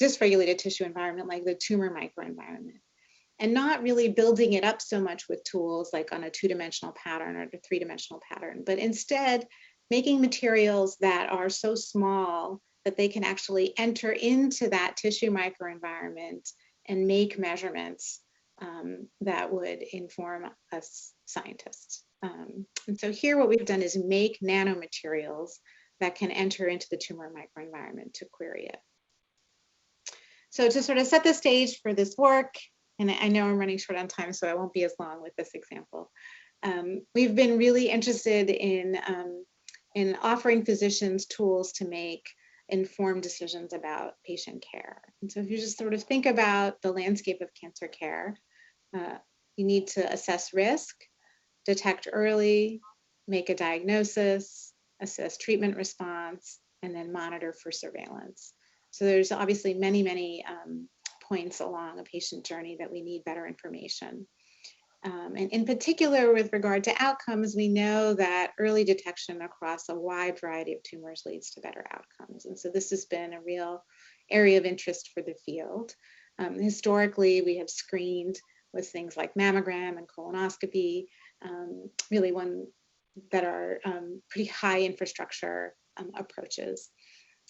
dysregulated tissue environment, like the tumor microenvironment, and not really building it up so much with tools like on a 2-dimensional pattern or a 3-dimensional pattern, but instead making materials that are so small that they can actually enter into that tissue microenvironment and make measurements that would inform us scientists. And so here what we've done is make nanomaterials that can enter into the tumor microenvironment to query it. So to sort of set the stage for this work, and I know I'm running short on time, so I won't be as long with this example. We've been really interested in offering physicians tools to make informed decisions about patient care. And so if you just sort of think about the landscape of cancer care, you need to assess risk, detect early, make a diagnosis, assess treatment response, and then monitor for surveillance. So there's obviously many points along a patient journey that we need better information. And in particular, with regard to outcomes, we know that early detection across a wide variety of tumors leads to better outcomes. And so this has been a real area of interest for the field. Historically, we have screened with things like mammogram and colonoscopy, really one that are pretty high infrastructure approaches.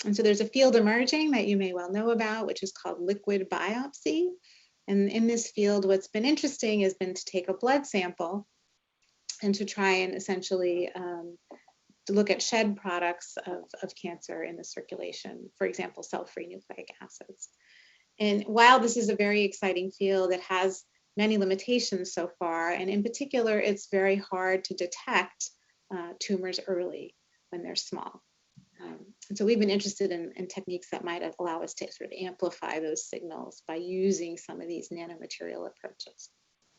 And so there's a field emerging that you may well know about, which is called liquid biopsy. And in this field, what's been interesting has been to take a blood sample and to try and essentially to look at shed products of cancer in the circulation, for example, cell-free nucleic acids. And while this is a very exciting field, it has many limitations so far. And in particular, it's very hard to detect tumors early when they're small. And so we've been interested in techniques that might allow us to sort of amplify those signals by using some of these nanomaterial approaches.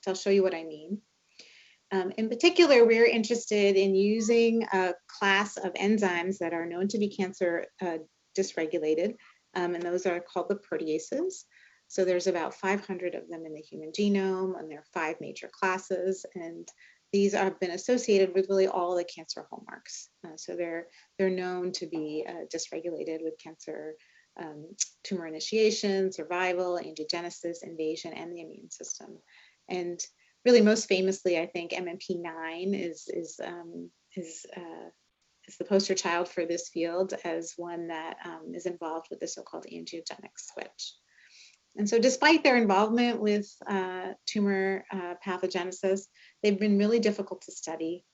So I'll show you what I mean. In particular, we're interested in using a class of enzymes that are known to be cancer dysregulated, and those are called the proteases. So there's about 500 of them in the human genome, and there are 5 major classes, and these have been associated with really all the cancer hallmarks. So they're known to be dysregulated with cancer, tumor initiation, survival, angiogenesis, invasion, and the immune system. And really, most famously, I think MMP9 is the poster child for this field as one that is involved with the so-called angiogenic switch. And so despite their involvement with tumor pathogenesis, they've been really difficult to study.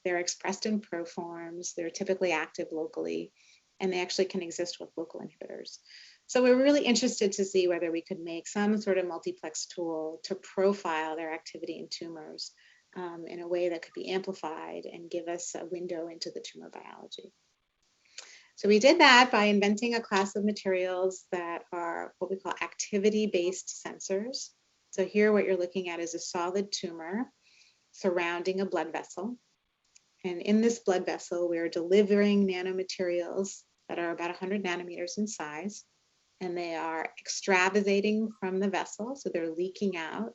They're expressed in proforms, they're typically active locally, and they actually can exist with local inhibitors. So we're really interested to see whether we could make some sort of multiplex tool to profile their activity in tumors in a way that could be amplified and give us a window into the tumor biology. So we did that by inventing a class of materials that are what we call activity-based sensors. So here what you're looking at is a solid tumor surrounding a blood vessel. And in this blood vessel, we're delivering nanomaterials that are about 100 nanometers in size, and they are extravasating from the vessel. So they're leaking out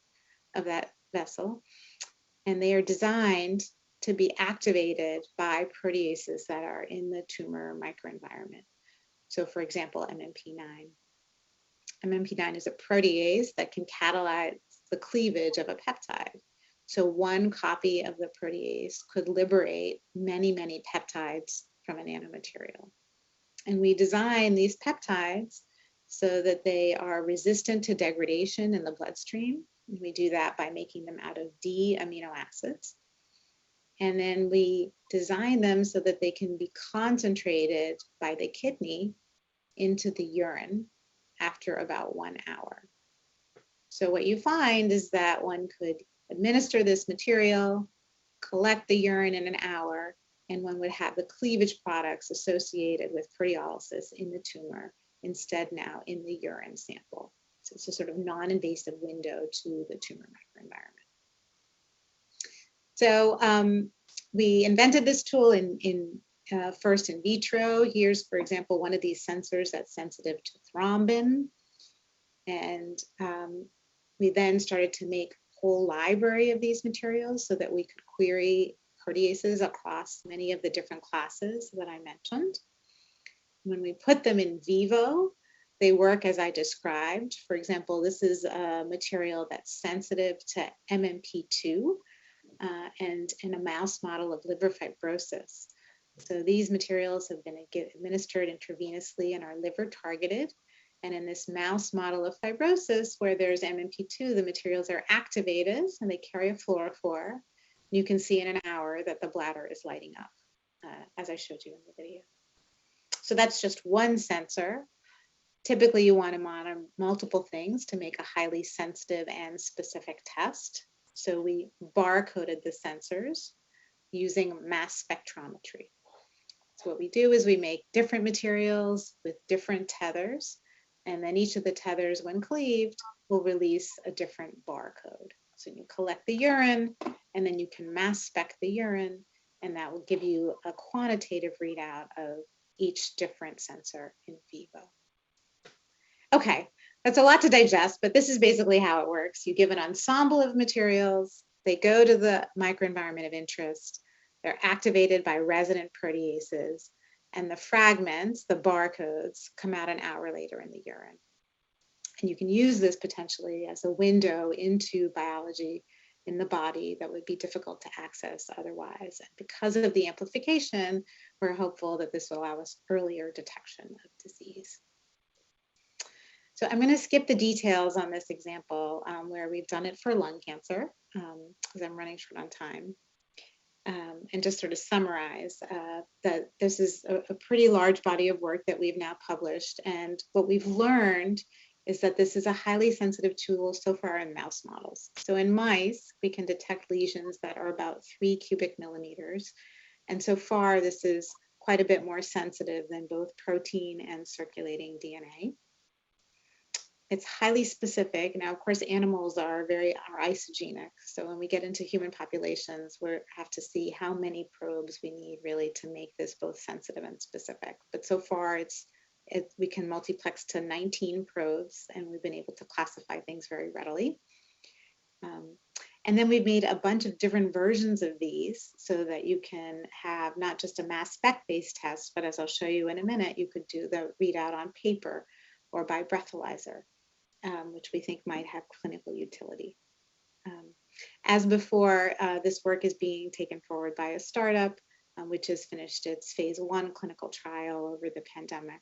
of that vessel, and they are designed to be activated by proteases that are in the tumor microenvironment. So for example, MMP9. MMP9 is a protease that can catalyze the cleavage of a peptide. So one copy of the protease could liberate many, many peptides from a nanomaterial. And we design these peptides so that they are resistant to degradation in the bloodstream. And we do that by making them out of D amino acids. And then we design them so that they can be concentrated by the kidney into the urine after about 1 hour. So what you find is that one could administer this material, collect the urine in an hour, and one would have the cleavage products associated with proteolysis in the tumor instead now in the urine sample. So it's a sort of non-invasive window to the tumor microenvironment. So we invented this tool first in vitro. Here's, for example, one of these sensors that's sensitive to thrombin. And we then started to make a whole library of these materials so that we could query proteases across many of the different classes that I mentioned. When we put them in vivo, they work as I described. For example, this is a material that's sensitive to MMP2 and in a mouse model of liver fibrosis. So these materials have been administered intravenously and are liver targeted. And in this mouse model of fibrosis, where there's MMP2, the materials are activated and they carry a fluorophore. You can see in an hour that the bladder is lighting up, as I showed you in the video. So that's just one sensor. Typically, you want to monitor multiple things to make a highly sensitive and specific test. So we barcoded the sensors using mass spectrometry. So what we do is we make different materials with different tethers, and then each of the tethers, when cleaved, will release a different barcode. So you collect the urine, and then you can mass spec the urine, and that will give you a quantitative readout of each different sensor in vivo. Okay, that's a lot to digest, but this is basically how it works. You give an ensemble of materials, they go to the microenvironment of interest, they're activated by resident proteases, and the fragments, the barcodes, come out an hour later in the urine. And you can use this potentially as a window into biology in the body that would be difficult to access otherwise. And because of the amplification, we're hopeful that this will allow us earlier detection of disease. So I'm going to skip the details on this example where we've done it for lung cancer, because I'm running short on time. And just sort of summarize that this is a pretty large body of work that we've now published. And what we've learned is that this is a highly sensitive tool so far in mouse models. So in mice, we can detect lesions that are about 3 cubic millimeters. And so far, this is quite a bit more sensitive than both protein and circulating DNA. It's highly specific. Now, of course, animals are isogenic. So when we get into human populations, we have to see how many probes we need really to make this both sensitive and specific. But so far, we can multiplex to 19 probes, and we've been able to classify things very readily. And then we've made a bunch of different versions of these so that you can have not just a mass spec-based test, but as I'll show you in a minute, you could do the readout on paper or by breathalyzer, which we think might have clinical utility. As before, this work is being taken forward by a startup, which has finished its phase 1 clinical trial over the pandemic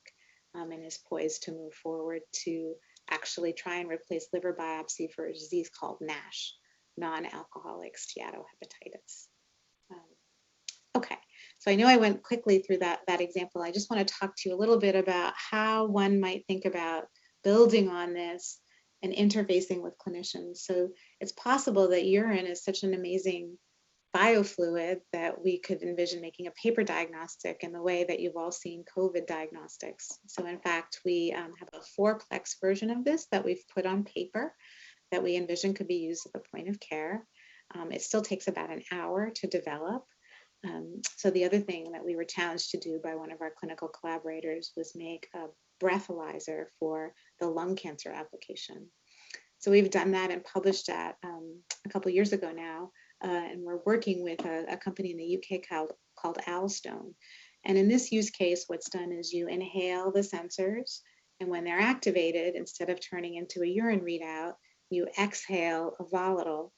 and is poised to move forward to actually try and replace liver biopsy for a disease called NASH, non-alcoholic steatohepatitis. Okay, so I know I went quickly through that example. I just want to talk to you a little bit about how one might think about building on this and interfacing with clinicians. So it's possible that urine is such an amazing biofluid that we could envision making a paper diagnostic in the way that you've all seen COVID diagnostics. So in fact, we have a 4-plex version of this that we've put on paper that we envision could be used at the point of care. It still takes about an hour to develop. So the other thing that we were challenged to do by one of our clinical collaborators was make a breathalyzer for the lung cancer application. So we've done that and published that a couple years ago now, and we're working with a company in the UK called Alstone. And in this use case, what's done is you inhale the sensors, and when they're activated, instead of turning into a urine readout, you exhale a volatile,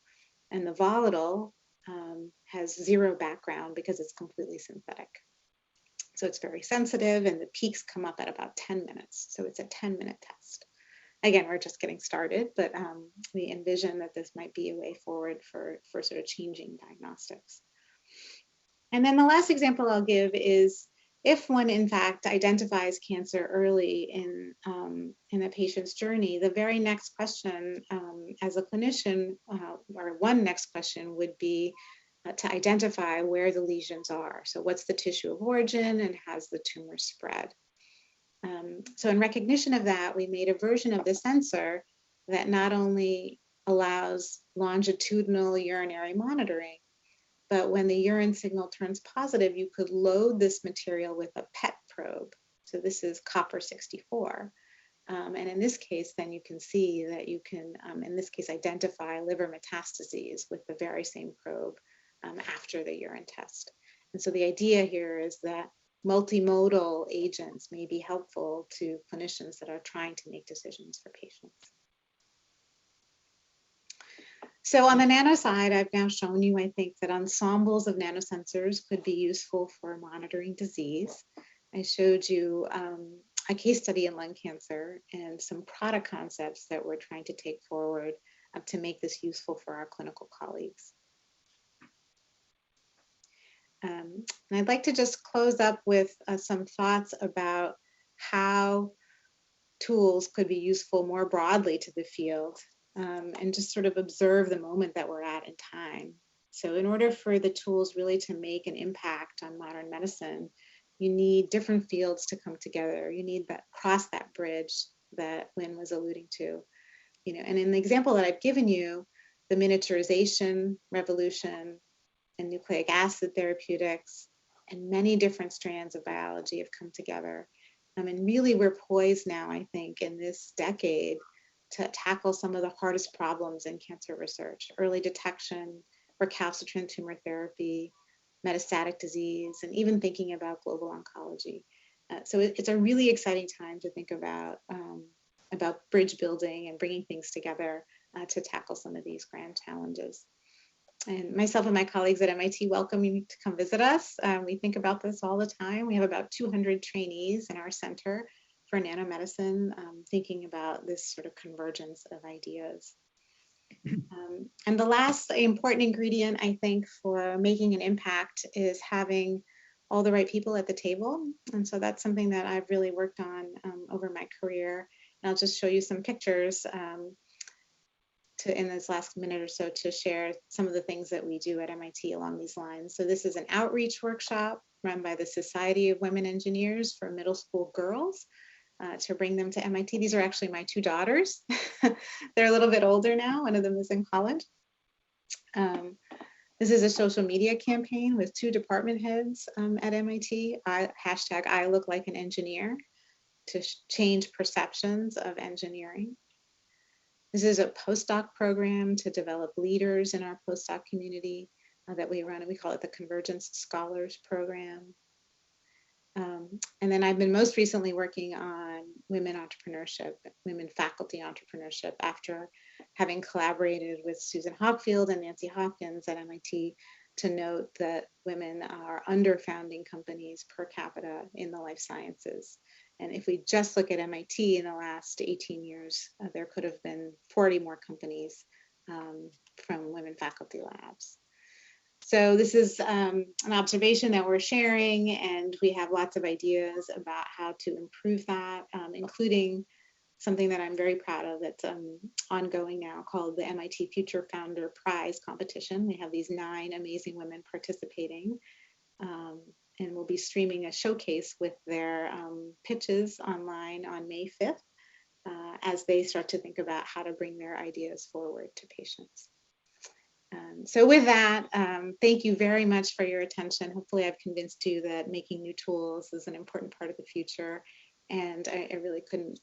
and the volatile has 0 background because it's completely synthetic. So it's very sensitive, and the peaks come up at about 10 minutes. So it's a 10-minute test. Again, we're just getting started, but we envision that this might be a way forward for sort of changing diagnostics. And then the last example I'll give is if one, in fact, identifies cancer early in a patient's journey, the very next question as a clinician, or one next question would be to identify where the lesions are. So what's the tissue of origin and has the tumor spread? So in recognition of that, we made a version of the sensor that not only allows longitudinal urinary monitoring, but when the urine signal turns positive, you could load this material with a PET probe. So this is copper 64. And in this case, then you can see that you can, in this case, identify liver metastases with the very same probe after the urine test. And so the idea here is that multimodal agents may be helpful to clinicians that are trying to make decisions for patients. So on the nano side, I've now shown you, I think, that ensembles of nanosensors could be useful for monitoring disease. I showed you a case study in lung cancer and some product concepts that we're trying to take forward to make this useful for our clinical colleagues. And I'd like to just close up with some thoughts about how tools could be useful more broadly to the field, and just sort of observe the moment that we're at in time. So in order for the tools really to make an impact on modern medicine, you need different fields to come together. You need that cross that bridge that Lynn was alluding to. And in the example that I've given you, the miniaturization revolution and nucleic acid therapeutics and many different strands of biology have come together. And really we're poised now, I think, in this decade to tackle some of the hardest problems in cancer research: early detection, recalcitrant tumor therapy, metastatic disease, and even thinking about global oncology. So it's a really exciting time to think about bridge building and bringing things together to tackle some of these grand challenges. And myself and my colleagues at MIT welcome you to come visit us. We think about this all the time. We have about 200 trainees in our center for nanomedicine, thinking about this sort of convergence of ideas. And the last important ingredient, I think, for making an impact is having all the right people at the table. And so that's something that I've really worked on over my career. And I'll just show you some pictures in this last minute or so to share some of the things that we do at MIT along these lines. So this is an outreach workshop run by the Society of Women Engineers for middle school girls to bring them to MIT. These are actually my two daughters. They're a little bit older now. One of them is in college. This is a social media campaign with two department heads at MIT. Hashtag I look like an engineer to change perceptions of engineering. This is a postdoc program to develop leaders in our postdoc community that we run, and we call it the Convergence Scholars Program. And then I've been most recently working on women entrepreneurship, women faculty entrepreneurship, after having collaborated with Susan Hockfield and Nancy Hopkins at MIT to note that women are under-founding companies per capita in the life sciences. And if we just look at MIT in the last 18 years, there could have been 40 more companies from women faculty labs. So this is an observation that we're sharing, and we have lots of ideas about how to improve that, including something that I'm very proud of that's ongoing now called the MIT Future Founder Prize Competition. We have these 9 amazing women participating. And we'll be streaming a showcase with their pitches online on May 5th as they start to think about how to bring their ideas forward to patients. So with that, thank you very much for your attention. Hopefully I've convinced you that making new tools is an important part of the future. And I really couldn't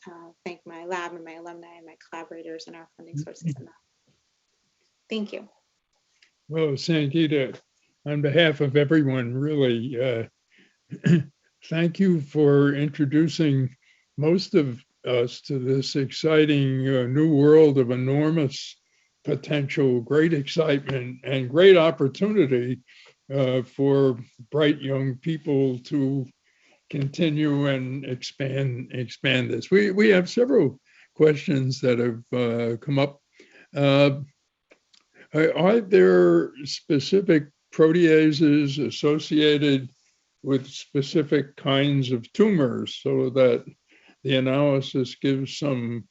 thank my lab and my alumni and my collaborators and our funding sources enough. Thank you.
Well, Sangeeta, on behalf of everyone, really, thank you for introducing most of us to this exciting new world of enormous potential, great excitement, and great opportunity for bright young people to continue and expand this. We have several questions that have come up. Are there specific proteases associated with specific kinds of tumors so that the analysis gives some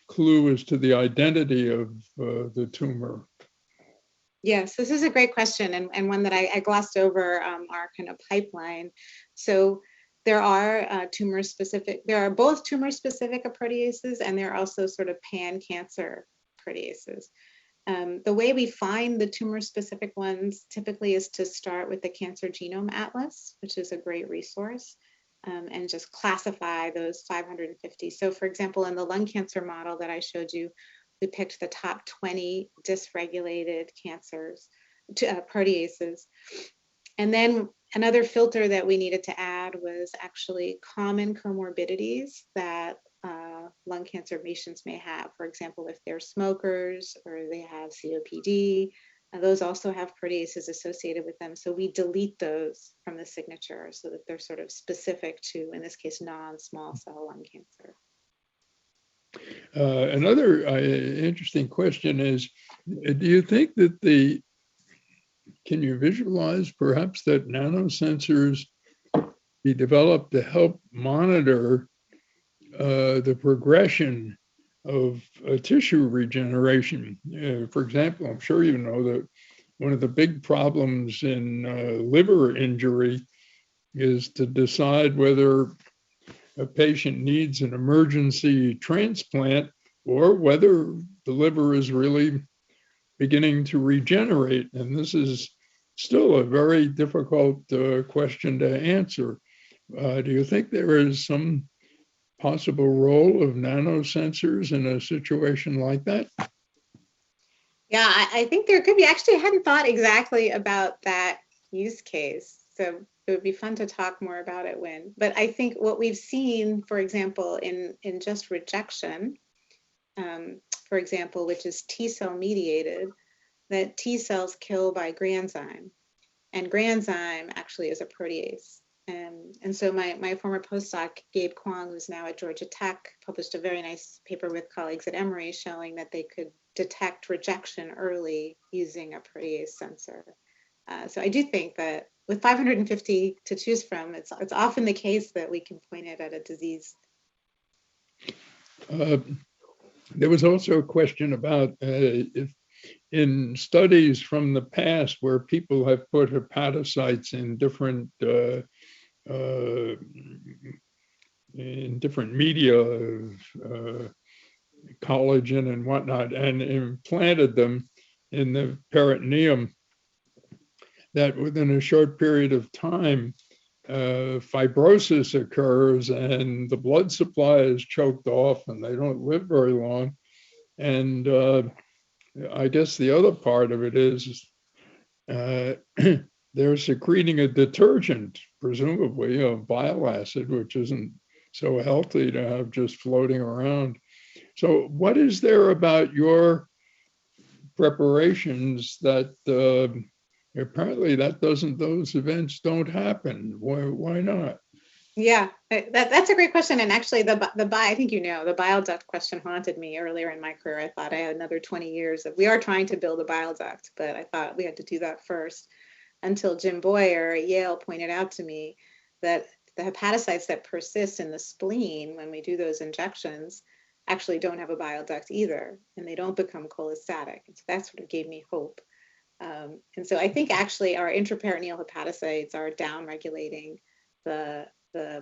clue as to the identity of the tumor?
Yes, this is a great question, and one that I glossed over our kind of pipeline. So there are tumor-specific, there are both tumor-specific proteases, and there are also sort of pan-cancer proteases. The way we find the tumor-specific ones typically is to start with the Cancer Genome Atlas, which is a great resource, and just classify those 550. So for example, in the lung cancer model that I showed you, we picked the top 20 dysregulated cancers, proteases. And then another filter that we needed to add was actually common comorbidities that lung cancer patients may have. For example, if they're smokers or they have COPD, those also have proteases associated with them. So we delete those from the signature so that they're sort of specific to, in this case, non-small cell lung cancer.
Another interesting question is, do you think that can you visualize perhaps that nanosensors be developed to help monitor the progression of tissue regeneration? For example, I'm sure you know that one of the big problems in liver injury is to decide whether a patient needs an emergency transplant or whether the liver is really beginning to regenerate. And this is still a very difficult question to answer. Do you think there is some possible role of nanosensors in a situation like that?
Yeah, I think there could be. Actually, I hadn't thought exactly about that use case. So it would be fun to talk more about it when. But I think what we've seen, for example, in just rejection, for example, which is T cell mediated, that T cells kill by granzyme. And granzyme actually is a protease. And so my former postdoc, Gabe Kwong, who's now at Georgia Tech, published a very nice paper with colleagues at Emory showing that they could detect rejection early using a protease sensor. So I do think that with 550 to choose from, it's often the case that we can point it at a disease.
There was also a question about if in studies from the past where people have put hepatocytes in different media, collagen and whatnot, and implanted them in the peritoneum, that within a short period of time, fibrosis occurs and the blood supply is choked off and they don't live very long. And I guess the other part of it is they're secreting a detergent, presumably a bile acid, which isn't so healthy to have just floating around. So what is there about your preparations that apparently those events don't happen? Why not?
Yeah, that's a great question. And actually I think the bile duct question haunted me earlier in my career. I thought I had another 20 years we are trying to build a bile duct, but I thought we had to do that first, until Jim Boyer at Yale pointed out to me that the hepatocytes that persist in the spleen when we do those injections actually don't have a bile duct either, and they don't become cholestatic. And so that sort of gave me hope. And so I think actually our intraperitoneal hepatocytes are downregulating the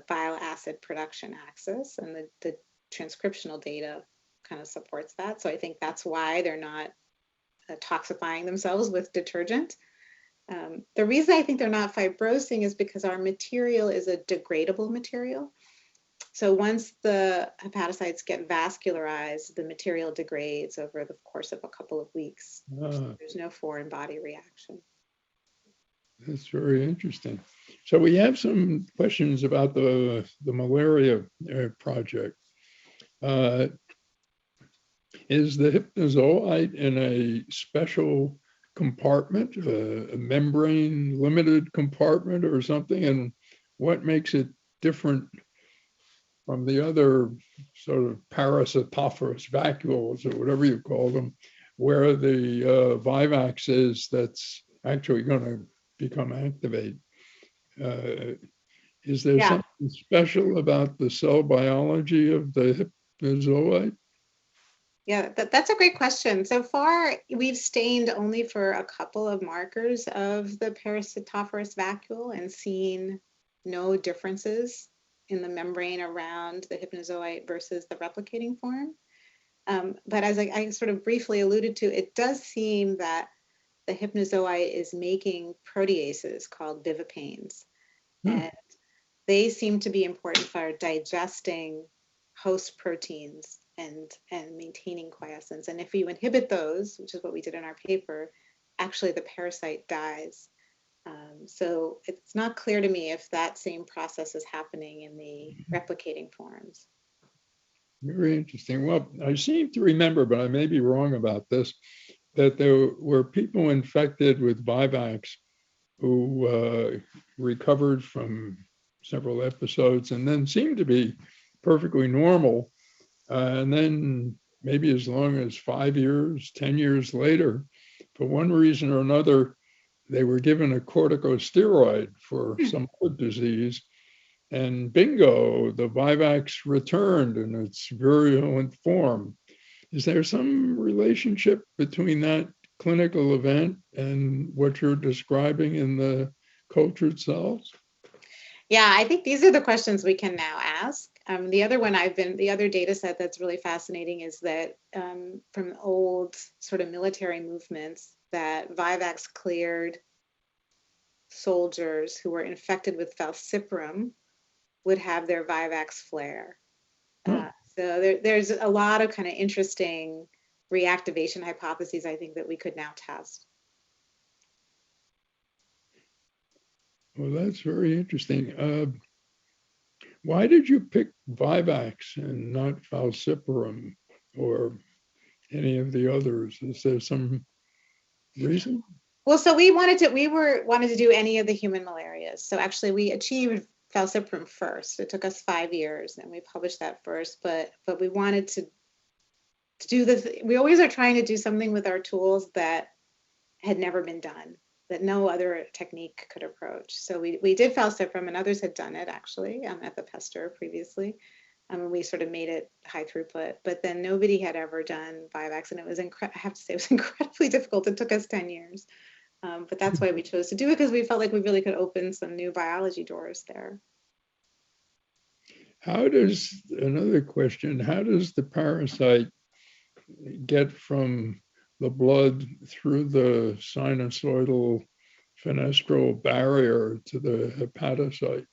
bile acid production axis, and the transcriptional data kind of supports that. So I think that's why they're not toxifying themselves with detergent. The reason I think they're not fibrosing is because our material is a degradable material. So once the hepatocytes get vascularized, the material degrades over the course of a couple of weeks. So there's no foreign body reaction.
That's very interesting. So we have some questions about the malaria project. Is the Hypnozoite in a special compartment, a membrane limited compartment or something? And what makes it different from the other sort of parasitophorous vacuoles or whatever you call them, where the Vivax is that's actually going to become activate? Is there something special about the cell biology of the Hypnozoite?
Yeah, that's a great question. So far, we've stained only for a couple of markers of the parasitophorous vacuole and seen no differences in the membrane around the Hypnozoite versus the replicating form. But as I sort of briefly alluded to, it does seem that the Hypnozoite is making proteases called vivapains. And they seem to be important for digesting host proteins and maintaining quiescence. And if you inhibit those, which is what we did in our paper, actually the parasite dies. So it's not clear to me if that same process is happening in the replicating forms.
Very interesting. Well, I seem to remember, but I may be wrong about this, that there were people infected with Vivax who recovered from several episodes and then seemed to be perfectly normal. And then maybe as long as 5 years, 10 years later, for one reason or another, they were given a corticosteroid for some other disease. And bingo, the Vivax returned in its virulent form. Is there some relationship between that clinical event and what you're describing in the cultured cells?
Yeah, I think these are the questions we can now ask. The other data set that's really fascinating is that from old sort of military movements, that Vivax cleared soldiers who were infected with falciparum would have their Vivax flare. So there's a lot of kind of interesting reactivation hypotheses, I think, that we could now test.
Well, that's very interesting. Why did you pick Vivax and not falciparum or any of the others? Is there some reason?
Well, so we wanted to do any of the human malarias. So actually we achieved falciparum first. It took us 5 years and we published that first, but we wanted to do this. We always are trying to do something with our tools that had never been done, that no other technique could approach. So we did falciparum, and others had done it actually at the Pester previously. And we sort of made it high throughput, but then nobody had ever done Vivax, and it was I have to say it was incredibly difficult. It took us 10 years. But that's why we chose to do it, because we felt like we really could open some new biology doors there.
Another question, how does the parasite get from the blood through the sinusoidal fenestral barrier to the hepatocyte?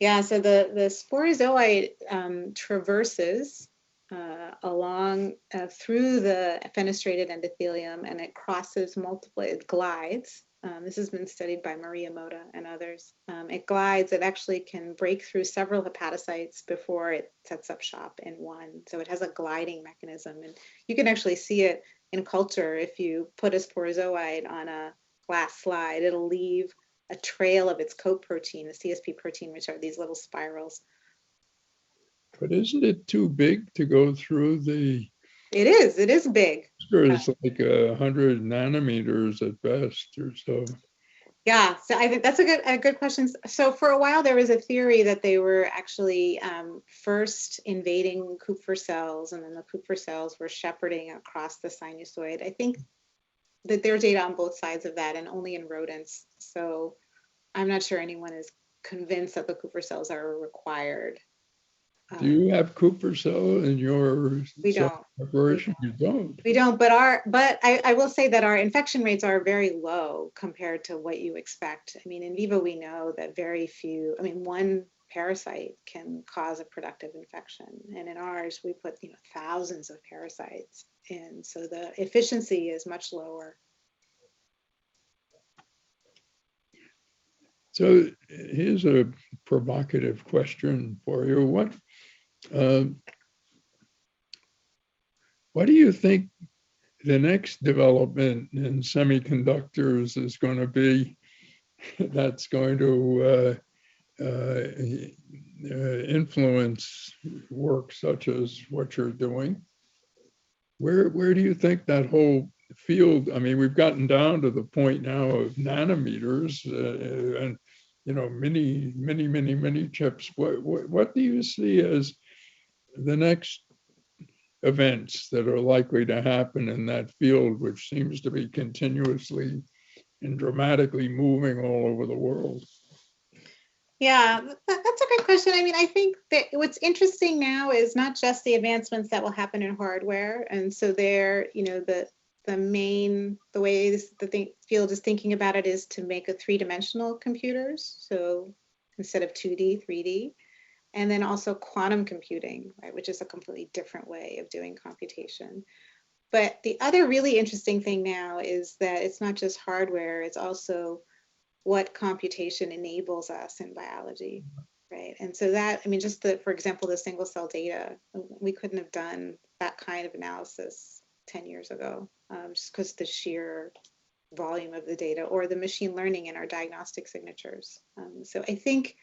Yeah, so the sporozoite traverses along through the fenestrated endothelium, and it crosses it glides. This has been studied by Maria Moda and others. It glides, it actually can break through several hepatocytes before it sets up shop in one. So it has a gliding mechanism, and you can actually see it in culture. If you put a sporozoite on a glass slide, it'll leave a trail of its coat protein, the CSP protein, which are these little spirals.
But isn't it too big to go through the?
It is big.
It's like 100 nanometers at best or so.
Yeah, so I think that's a good question. So for a while there was a theory that they were actually first invading Kupffer cells, and then the Kupffer cells were shepherding across the sinusoid. I think that there are data on both sides of that, and only in rodents. So I'm not sure anyone is convinced that the Kupffer cells are required.
Do you have Kupffer cell in your preparation? You don't.
We don't, but I will say that our infection rates are very low compared to what you expect. I mean, in vivo, we know that one parasite can cause a productive infection. And in ours, we put thousands of parasites in. So the efficiency is much lower.
So here's a provocative question for you. What do you think the next development in semiconductors is going to be that's going to influence work such as what you're doing? Where do you think that whole field, I mean, we've gotten down to the point now of nanometers and many chips. What do you see as the next events that are likely to happen in that field, which seems to be continuously and dramatically moving all over the world?
Yeah, that's a good question. I mean, I think that what's interesting now is not just the advancements that will happen in hardware. And so the way the field is thinking about it is to make a three-dimensional computers. So instead of 2D, 3D. And then also quantum computing, right, which is a completely different way of doing computation. But the other really interesting thing now is that it's not just hardware, it's also what computation enables us in biology, right? And so that, I mean, for example, the single cell data, we couldn't have done that kind of analysis 10 years ago, just because the sheer volume of the data, or the machine learning in our diagnostic signatures. So I think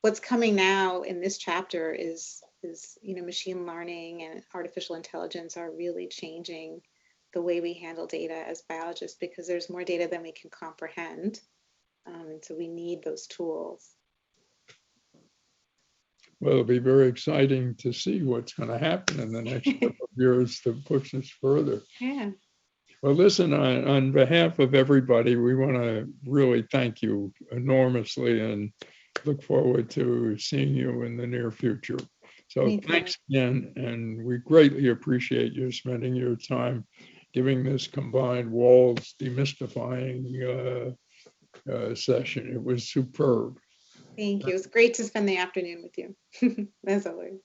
what's coming now in this chapter is machine learning and artificial intelligence are really changing the way we handle data as biologists, because there's more data than we can comprehend. And so we need those tools.
Well, it'll be very exciting to see what's going to happen in the next couple of years to push this further.
Yeah.
Well, listen, on behalf of everybody, we want to really thank you enormously and look forward to seeing you in the near future. So thanks again, and we greatly appreciate you spending your time giving this combined WALS demystifying session. It was superb.
Thank you. It was great to spend the afternoon with you, as always.